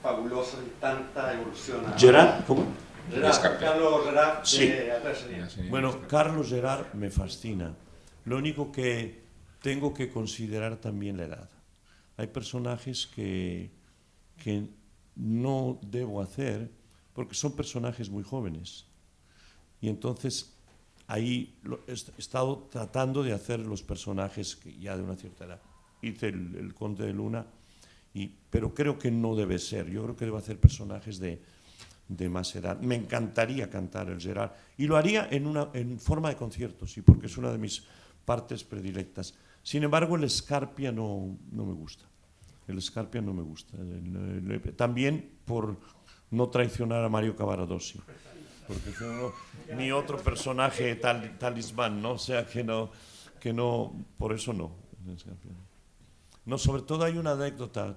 fabulosos y tanta evolución. ¿Gerard? ¿Cómo? Gerard, Carlos Gerard de Sí. Atresería. Bueno, Carlos Gerard me fascina. Lo único que tengo que considerar también la edad. Hay personajes que no debo hacer porque son personajes muy jóvenes. Y entonces ahí he estado tratando de hacer los personajes que ya de una cierta edad. Hice el Conde de Luna, pero creo que no debe ser. Yo creo que debo hacer personajes de más edad. Me encantaría cantar el Gerard y lo haría en forma de concierto, sí, porque es una de mis partes predilectas. Sin embargo, el Scarpia no me gusta. El Scarpia no me gusta. También por no traicionar a Mario Cavaradossi, porque es mi otro personaje talismán, ¿no? O sea, que no, por eso no. No, sobre todo hay una anécdota,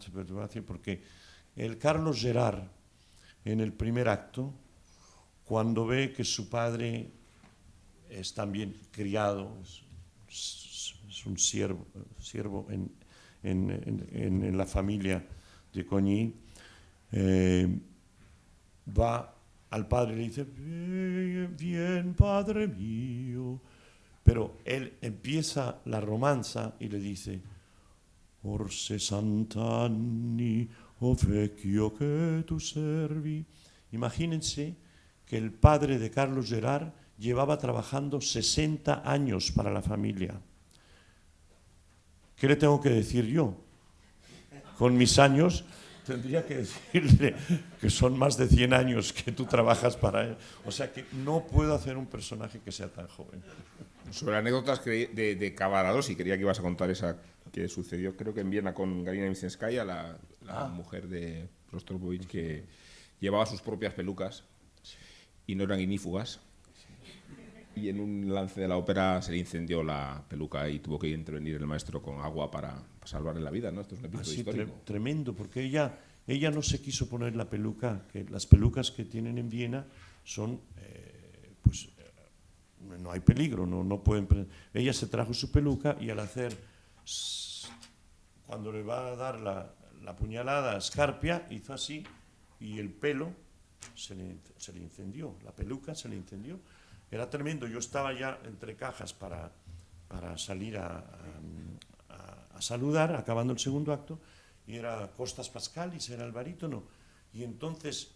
porque el Carlos Gerard, en el primer acto, cuando ve que su padre es también criado, es un siervo en la familia de Cogny, va al padre y le dice, bien, bien, padre mío. Pero él empieza la romanza y le dice, or 60 anni, o vecchio che tu servi. Imagínense que el padre de Carlos Gerard llevaba trabajando 60 años para la familia. ¿Qué le tengo que decir yo? Con mis años tendría que decirle que son más de 100 años que tú trabajas para él. O sea que no puedo hacer un personaje que sea tan joven. Sobre anécdotas de Cavaradossi, creía que ibas a contar esa que sucedió, creo que en Viena, con Galina Vicenskaya, la mujer de Rostropovich, que llevaba sus propias pelucas y no eran ignífugas. Y en un lance de la ópera se le incendió la peluca y tuvo que intervenir el maestro con agua para salvarle la vida, ¿no? Esto es un episodio histórico. Tremendo, porque ella no se quiso poner la peluca, que las pelucas que tienen en Viena son, no hay peligro, no pueden. Ella se trajo su peluca y al hacer, cuando le va a dar la puñalada a Scarpia, hizo así y el pelo se le incendió, la peluca se le incendió. Era tremendo. Yo estaba ya entre cajas para salir a saludar, acabando el segundo acto, y era Costas Pascalis, era el barítono. Y entonces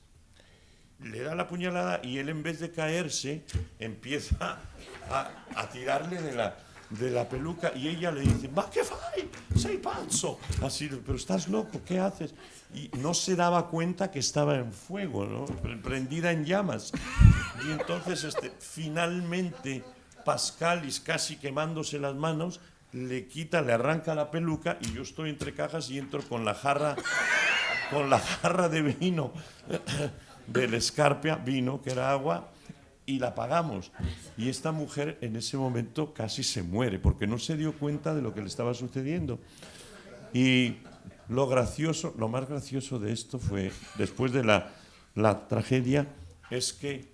le da la puñalada y él, en vez de caerse, empieza a tirarle de la peluca y ella le dice, «Ma che fai? Sei pazzo!» Así, «Pero estás loco, ¿qué haces?» Y no se daba cuenta que estaba en fuego, ¿no? Prendida en llamas. Y entonces finalmente Pascalis, casi quemándose las manos, le arranca la peluca y yo estoy entre cajas y entro con la jarra de vino del Scarpia, vino que era agua, y la apagamos. Y esta mujer en ese momento casi se muere porque no se dio cuenta de lo que le estaba sucediendo. Y lo más gracioso de esto fue, después de la tragedia, es que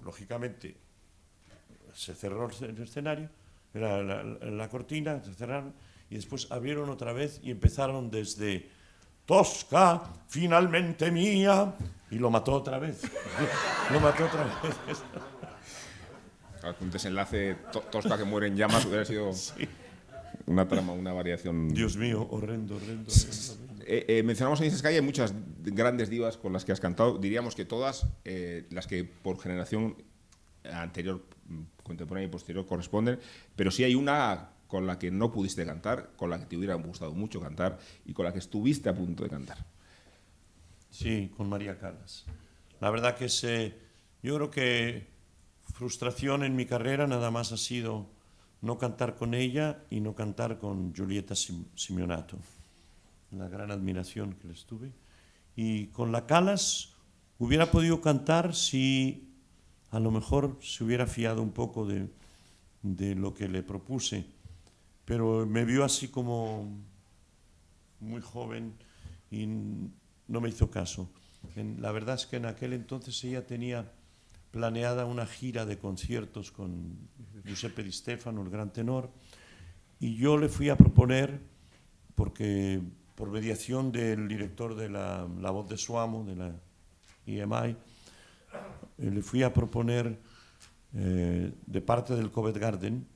lógicamente se cerró el escenario, era la cortina, se cerraron y después abrieron otra vez y empezaron desde «Tosca, finalmente mía», y lo mató otra vez. Lo mató otra vez. Un desenlace Tosca que muere en llamas hubiera sido una trama, una variación. Dios mío, horrendo. Mencionamos a Vicenskaya, hay muchas grandes divas con las que has cantado, diríamos que todas las que por generación anterior, contemporánea y posterior corresponden, pero sí hay una con la que no pudiste cantar, con la que te hubiera gustado mucho cantar y con la que estuviste a punto de cantar. Sí, con María Callas. La verdad que yo creo que frustración en mi carrera nada más ha sido no cantar con ella y no cantar con Giulietta Simeonato. La gran admiración que les tuve. Y con la Callas hubiera podido cantar si a lo mejor se hubiera fiado un poco de lo que le propuse, pero me vio así como muy joven y no me hizo caso. La verdad es que en aquel entonces ella tenía planeada una gira de conciertos con Giuseppe Di Stefano, el gran tenor, y yo le fui a proponer, porque por mediación del director de la Voz de Su Amo, de la EMI, le fui a proponer de parte del Covent Garden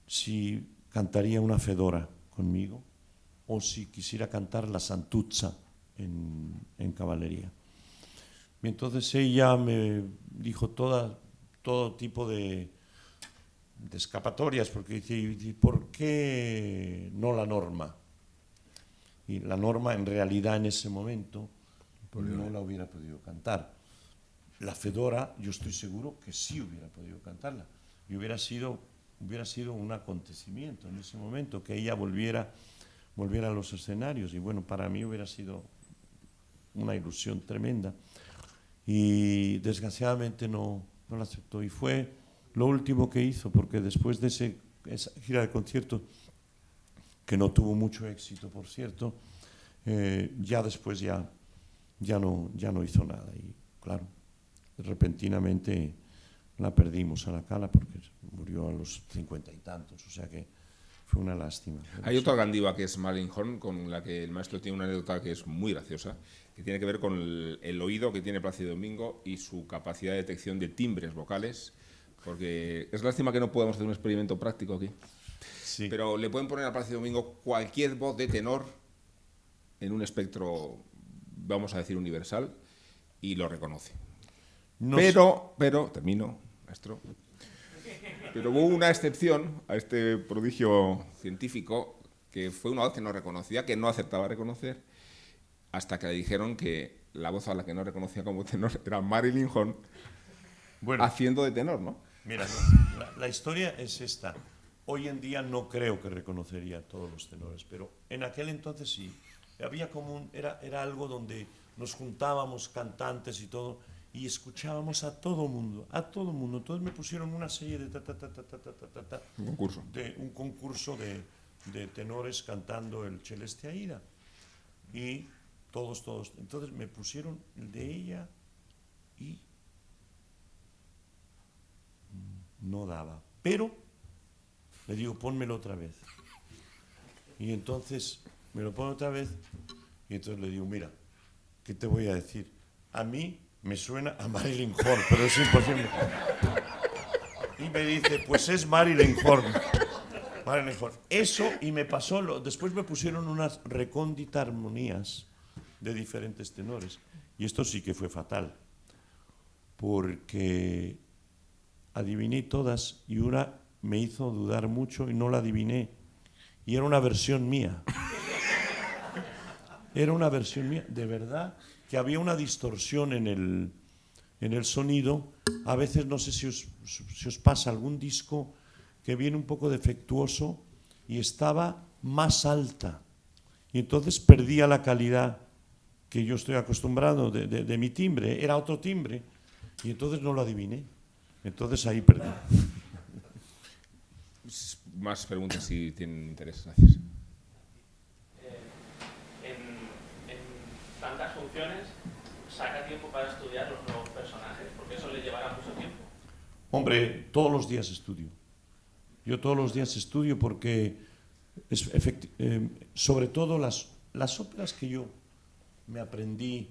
si cantaría una Fedora conmigo o si quisiera cantar la Santuzza en caballería. Y entonces ella me dijo todo tipo de escapatorias, porque dice, ¿por qué no la Norma? Y la Norma en realidad en ese momento no la hubiera podido cantar. La Fedora, yo estoy seguro que sí hubiera podido cantarla. Y hubiera sido un acontecimiento en ese momento, que ella volviera a los escenarios. Y bueno, para mí hubiera sido una ilusión tremenda. Y desgraciadamente no la aceptó. Y fue lo último que hizo, porque después de esa gira de conciertos, que no tuvo mucho éxito, por cierto, ya después ya no hizo nada. Y claro, repentinamente la perdimos a la Cala porque murió a los 50 y tantos, o sea que fue una lástima. Hay otra gran diva que es Marilyn Horne, con la que el maestro tiene una anécdota que es muy graciosa, que tiene que ver con el oído que tiene Plácido Domingo y su capacidad de detección de timbres vocales, porque es lástima que no podamos hacer un experimento práctico aquí. Sí. Pero le pueden poner a Plácido Domingo cualquier voz de tenor en un espectro, vamos a decir, universal, y lo reconoce. Pero, termino, maestro, pero hubo una excepción a este prodigio científico, que fue una voz que no reconocía, que no aceptaba reconocer, hasta que le dijeron que la voz a la que no reconocía como tenor era Marilyn Horne, haciendo de tenor, ¿no? Mira, la historia es esta. Hoy en día no creo que reconocería a todos los tenores, pero en aquel entonces sí. Había como era algo donde nos juntábamos cantantes y todo, y escuchábamos a todo mundo. Entonces me pusieron una serie de un concurso de tenores cantando el Celeste Aida. Y todos. Entonces me pusieron el de ella y no daba. Pero le digo, pónmelo otra vez. Y entonces me lo pone otra vez y entonces le digo, mira, ¿qué te voy a decir? A mí me suena a Marilyn Horne, pero es imposible. Y me dice, pues es Marilyn Horne. Eso, y me pasó, después me pusieron unas recónditas armonías de diferentes tenores. Y esto sí que fue fatal, porque adiviné todas y una me hizo dudar mucho y no la adiviné. Y era una versión mía. Era una versión mía, de verdad, que había una distorsión en el sonido. A veces, no sé si os pasa algún disco que viene un poco defectuoso y estaba más alta. Y entonces perdía la calidad que yo estoy acostumbrado de mi timbre. Era otro timbre. Y entonces no lo adiviné. Entonces ahí perdí. Más preguntas si tienen interés. Gracias. En tantas funciones, ¿saca tiempo para estudiar los nuevos personajes? Porque eso le llevará mucho tiempo. Hombre, todos los días estudio. Yo todos los días estudio porque, sobre todo las óperas que yo me aprendí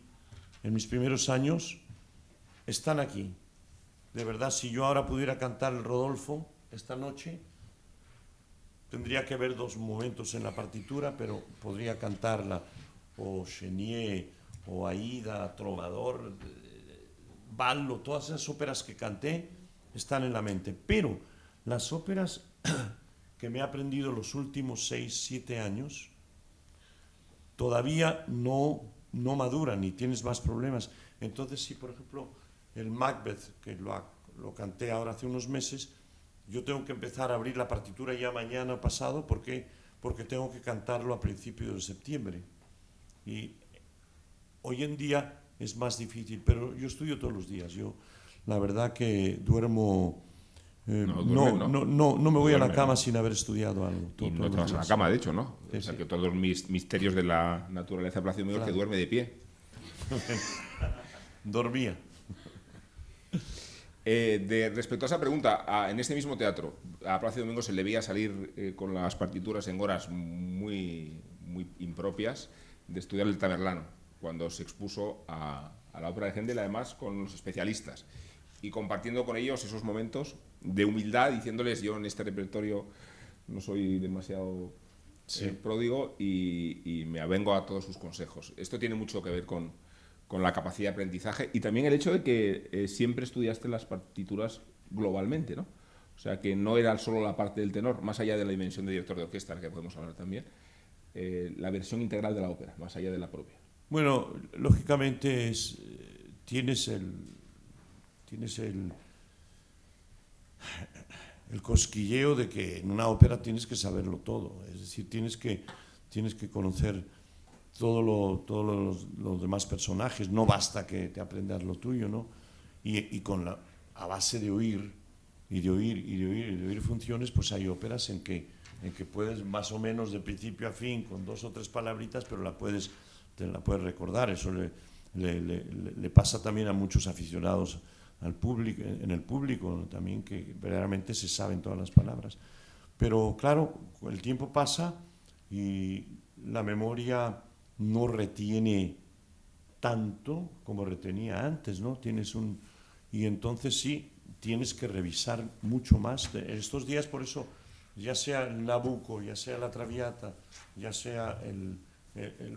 en mis primeros años, están aquí. De verdad, si yo ahora pudiera cantar el Rodolfo esta noche, tendría que ver dos momentos en la partitura, pero podría cantarla, o Chenier, o Aida, Trovador, Ballo, todas esas óperas que canté están en la mente. Pero las óperas que me he aprendido los últimos 6, 7 años todavía no maduran y tienes más problemas. Entonces, si por ejemplo el Macbeth, que lo canté ahora hace unos meses, yo tengo que empezar a abrir la partitura ya mañana pasado porque tengo que cantarlo a principios de septiembre. Y hoy en día es más difícil, pero yo estudio todos los días. Yo, la verdad que duermo... no me voy a la cama sin haber estudiado algo. Y no te vas a la cama, de hecho, ¿no? Sí, o sea, sí. que todos mis misterios de la naturaleza de Plácido Domingo es que duerme de pie. Dormía. Respecto a esa pregunta, en este mismo teatro, a Plácido Domingo se le veía salir con las partituras en horas muy impropias de estudiar el Tamerlano, cuando se expuso a la ópera de Händel, además con los especialistas, y compartiendo con ellos esos momentos de humildad, diciéndoles: yo en este repertorio no soy demasiado pródigo y me avengo a todos sus consejos. Esto tiene mucho que ver con la capacidad de aprendizaje y también el hecho de que siempre estudiaste las partituras globalmente, ¿no? O sea, que no era solo la parte del tenor, más allá de la dimensión de director de orquesta, que podemos hablar también, la versión integral de la ópera, más allá de la propia. Bueno, lógicamente tienes el cosquilleo de que en una ópera tienes que saberlo todo, es decir, tienes que conocer todos los demás personajes, no basta que te aprendas lo tuyo, ¿no? Y a base de oír y de oír funciones, pues hay óperas en que puedes más o menos de principio a fin con 2 o 3 palabritas, pero te la puedes recordar. Eso le pasa también a muchos aficionados al público, en el público, ¿no? También, que verdaderamente se saben todas las palabras. Pero claro, el tiempo pasa y la memoria no retiene tanto como retenía antes, ¿no? Y entonces sí, tienes que revisar mucho más. Estos días, por eso, ya sea el Nabucco, ya sea la Traviata, ya sea el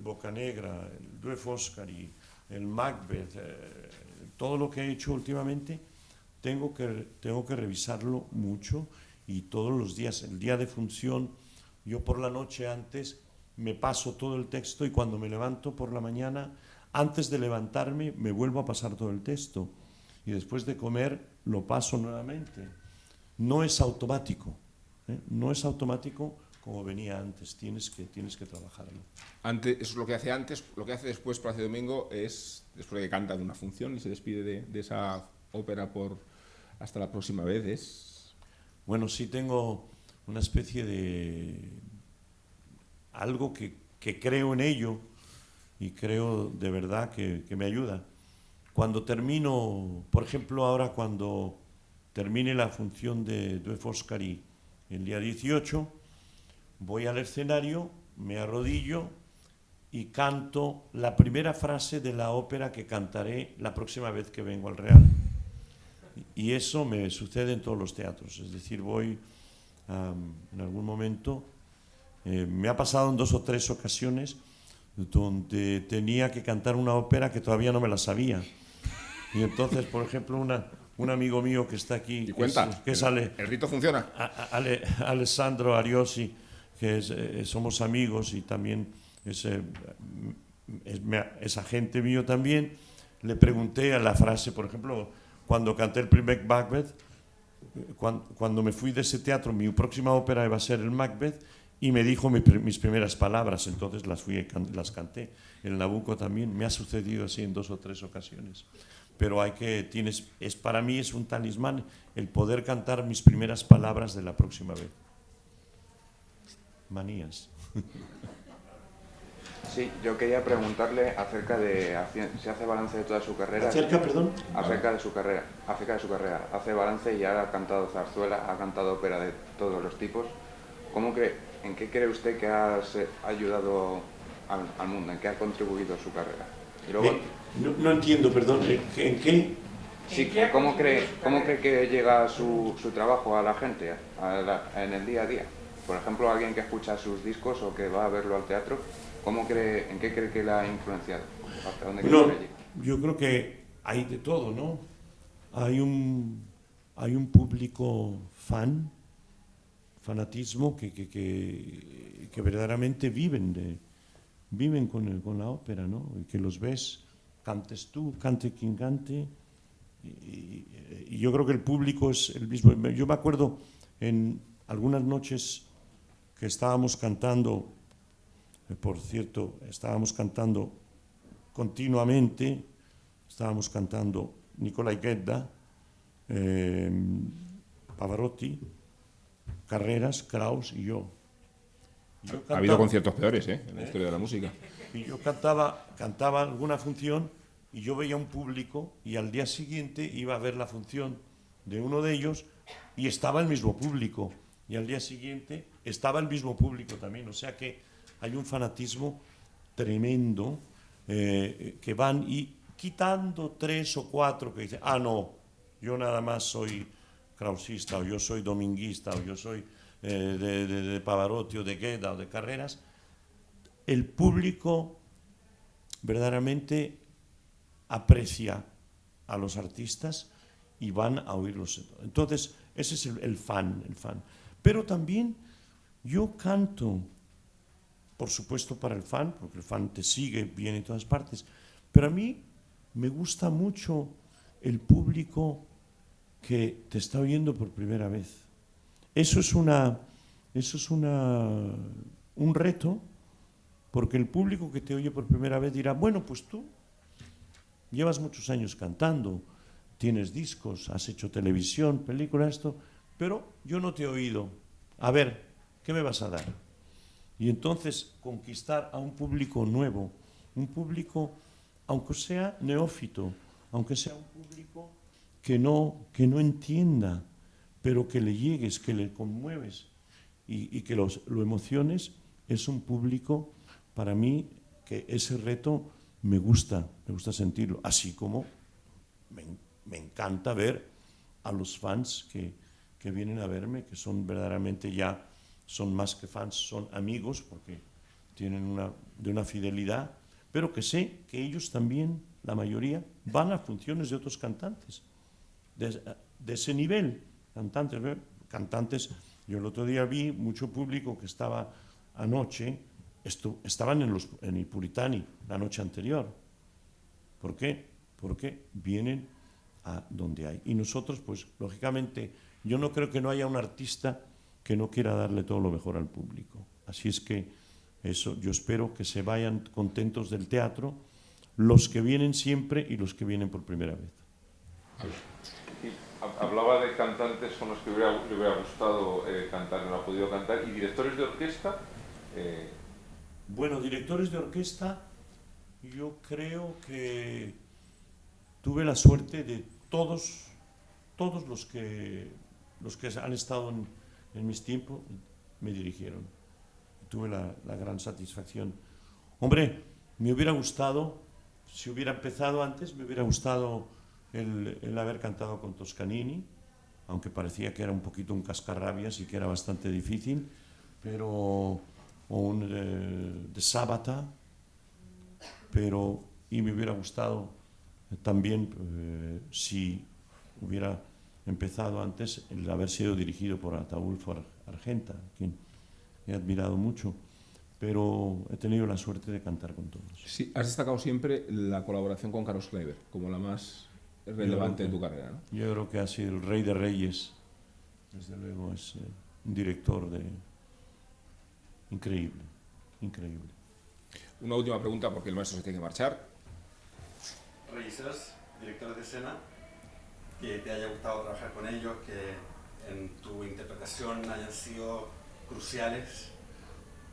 Boccanegra, el Due Foscari, el Macbeth, todo lo que he hecho últimamente, tengo que revisarlo mucho, y todos los días, el día de función, yo por la noche antes me paso todo el texto, y cuando me levanto por la mañana, antes de levantarme, me vuelvo a pasar todo el texto, y después de comer lo paso nuevamente. No es automático, no es automático como venía antes, tienes que trabajarlo. Eso es lo que hace antes. Lo que hace después Plácido Domingo es, después de que canta de una función y se despide de esa ópera hasta la próxima vez, Bueno, sí tengo una especie de algo que creo en ello, y creo de verdad que me ayuda. Cuando termino, por ejemplo, ahora cuando termine la función de Due Foscari el día 18, voy al escenario, me arrodillo y canto la primera frase de la ópera que cantaré la próxima vez que vengo al Real. Y eso me sucede en todos los teatros, es decir, voy en algún momento, me ha pasado en 2 o 3 ocasiones donde tenía que cantar una ópera que todavía no me la sabía. Y entonces, por ejemplo, un amigo mío que está aquí, ¿el rito funciona? Alessandro Ariosi, que somos amigos y también es agente mío también, le pregunté a la frase, por ejemplo, cuando canté el primer Macbeth, cuando me fui de ese teatro, mi próxima ópera iba a ser el Macbeth, y me dijo mis primeras palabras, entonces las canté. El Nabucco también, me ha sucedido así en 2 o 3 ocasiones. Pero para mí es un talismán el poder cantar mis primeras palabras de la próxima vez. Manías. Sí, yo quería preguntarle acerca de si hace balance de toda su carrera. Acerca de su carrera. Hace balance y ahora ha cantado zarzuela, ha cantado ópera de todos los tipos. ¿En qué cree usted que ha ayudado al mundo? ¿En qué ha contribuido su carrera? Y luego, no entiendo, perdón. ¿En qué? Sí, ¿cómo cree que llega su trabajo a la gente en el día a día? por ejemplo, alguien que escucha sus discos o que va a verlo al teatro, ¿en qué cree que la ha influenciado? ¿Hasta dónde cree que llega? Yo creo que hay de todo, ¿no? Hay un público fanatismo que verdaderamente viven con la ópera, ¿no? Y que los ves, cantes tú, cante quien cante, y yo creo que el público es el mismo. Yo me acuerdo en algunas noches que estábamos cantando, por cierto, estábamos cantando continuamente, estábamos cantando Nicolai Gedda, Pavarotti, Carreras, Kraus y yo. Ha habido conciertos peores, en la historia de la música. Y yo cantaba alguna función y yo veía un público y al día siguiente iba a ver la función de uno de ellos y estaba el mismo público. Y al día siguiente estaba el mismo público también. O sea que hay un fanatismo tremendo que van y quitando 3 o 4 que dicen, no, yo nada más soy krausista, o yo soy dominguista, o yo soy de Pavarotti, o de Gedda, o de Carreras. El público verdaderamente aprecia a los artistas y van a oírlos. Entonces, ese es el fan. Pero también yo canto, por supuesto para el fan, porque el fan te sigue, viene en todas partes, pero a mí me gusta mucho el público que te está oyendo por primera vez. Eso es un reto, porque el público que te oye por primera vez dirá, bueno, pues tú llevas muchos años cantando, tienes discos, has hecho televisión, películas, esto, pero yo no te he oído. A ver, ¿qué me vas a dar? Y entonces conquistar a un público nuevo, un público, aunque sea neófito, aunque sea un público que no entienda, pero que le llegues, que le conmueves y que lo emociones, es un público, para mí, que ese reto me gusta sentirlo. Así como me encanta ver a los fans que vienen a verme, que son verdaderamente ya, son más que fans, son amigos, porque tienen una fidelidad, pero que sé que ellos también, la mayoría, van a funciones de otros cantantes, de ese nivel, cantantes. Yo el otro día vi mucho público que estaba anoche, estaban en el Puritani la noche anterior. ¿Por qué? Porque vienen a donde hay. Y nosotros, pues, lógicamente, yo no creo que no haya un artista que no quiera darle todo lo mejor al público. Así es que eso, yo espero que se vayan contentos del teatro, los que vienen siempre y los que vienen por primera vez. Hablaba de cantantes con los que le hubiera gustado cantar, no ha podido cantar, y directores de orquesta. Bueno, directores de orquesta, yo creo que tuve la suerte de todos los que han estado en mis tiempos me dirigieron. Tuve la gran satisfacción. Hombre, me hubiera gustado, si hubiera empezado antes, me hubiera gustado el haber cantado con Toscanini, aunque parecía que era un poquito un cascarrabias y que era bastante difícil, pero de Sabata, y me hubiera gustado también, si hubiera empezado antes, el haber sido dirigido por Ataulfo Argenta, quien he admirado mucho, pero he tenido la suerte de cantar con todos. Sí, has destacado siempre la colaboración con Carlos Kleiber como la más relevante de tu carrera, ¿no? Yo creo que ha sido el rey de reyes, desde luego es un director increíble. Una última pregunta, porque el maestro se tiene que marchar. Regisseros, directores de escena, que te haya gustado trabajar con ellos, que en tu interpretación hayan sido cruciales.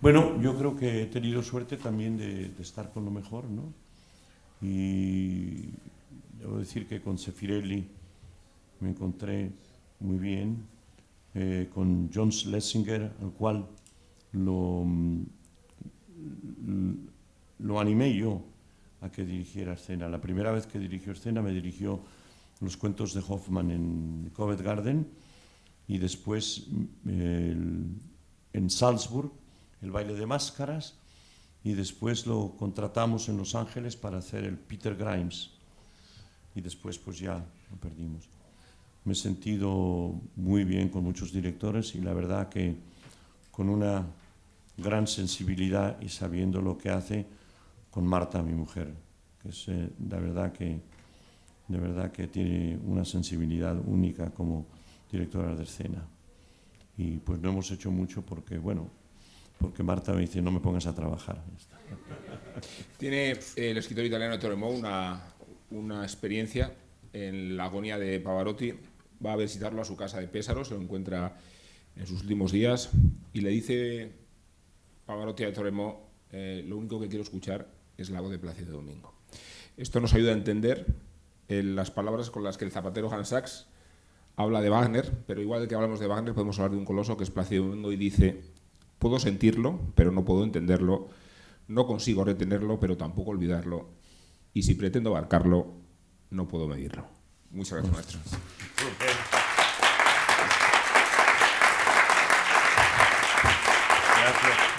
Bueno, yo creo que he tenido suerte también de estar con lo mejor, ¿no? Y debo decir que con Zeffirelli me encontré muy bien, con John Schlesinger, al cual lo animé yo a que dirigiera escena. La primera vez que dirigió escena me dirigió los cuentos de Hoffmann en Covent Garden, y después en Salzburg, el baile de máscaras, y después lo contratamos en Los Ángeles para hacer el Peter Grimes, y después pues ya lo perdimos. Me he sentido muy bien con muchos directores y la verdad que con una gran sensibilidad y sabiendo lo que hace con Marta, mi mujer, que es de verdad que tiene una sensibilidad única como directora de escena. Y pues no hemos hecho mucho porque, bueno, porque Marta me dice no me pongas a trabajar. Tiene el escritor italiano Ettore Mo una experiencia en la agonía de Pavarotti. Va a visitarlo a su casa de Pesaro, se lo encuentra en sus últimos días y le dice Pavarotti a Ettore Mo, lo único que quiero escuchar es la voz de Plácido Domingo. Esto nos ayuda a entender las palabras con las que el zapatero Hans Sachs habla de Wagner, pero igual que hablamos de Wagner podemos hablar de un coloso que es Plácido Domingo y dice: puedo sentirlo, pero no puedo entenderlo, no consigo retenerlo, pero tampoco olvidarlo, y si pretendo abarcarlo, no puedo medirlo. Muchas gracias, maestro. Gracias.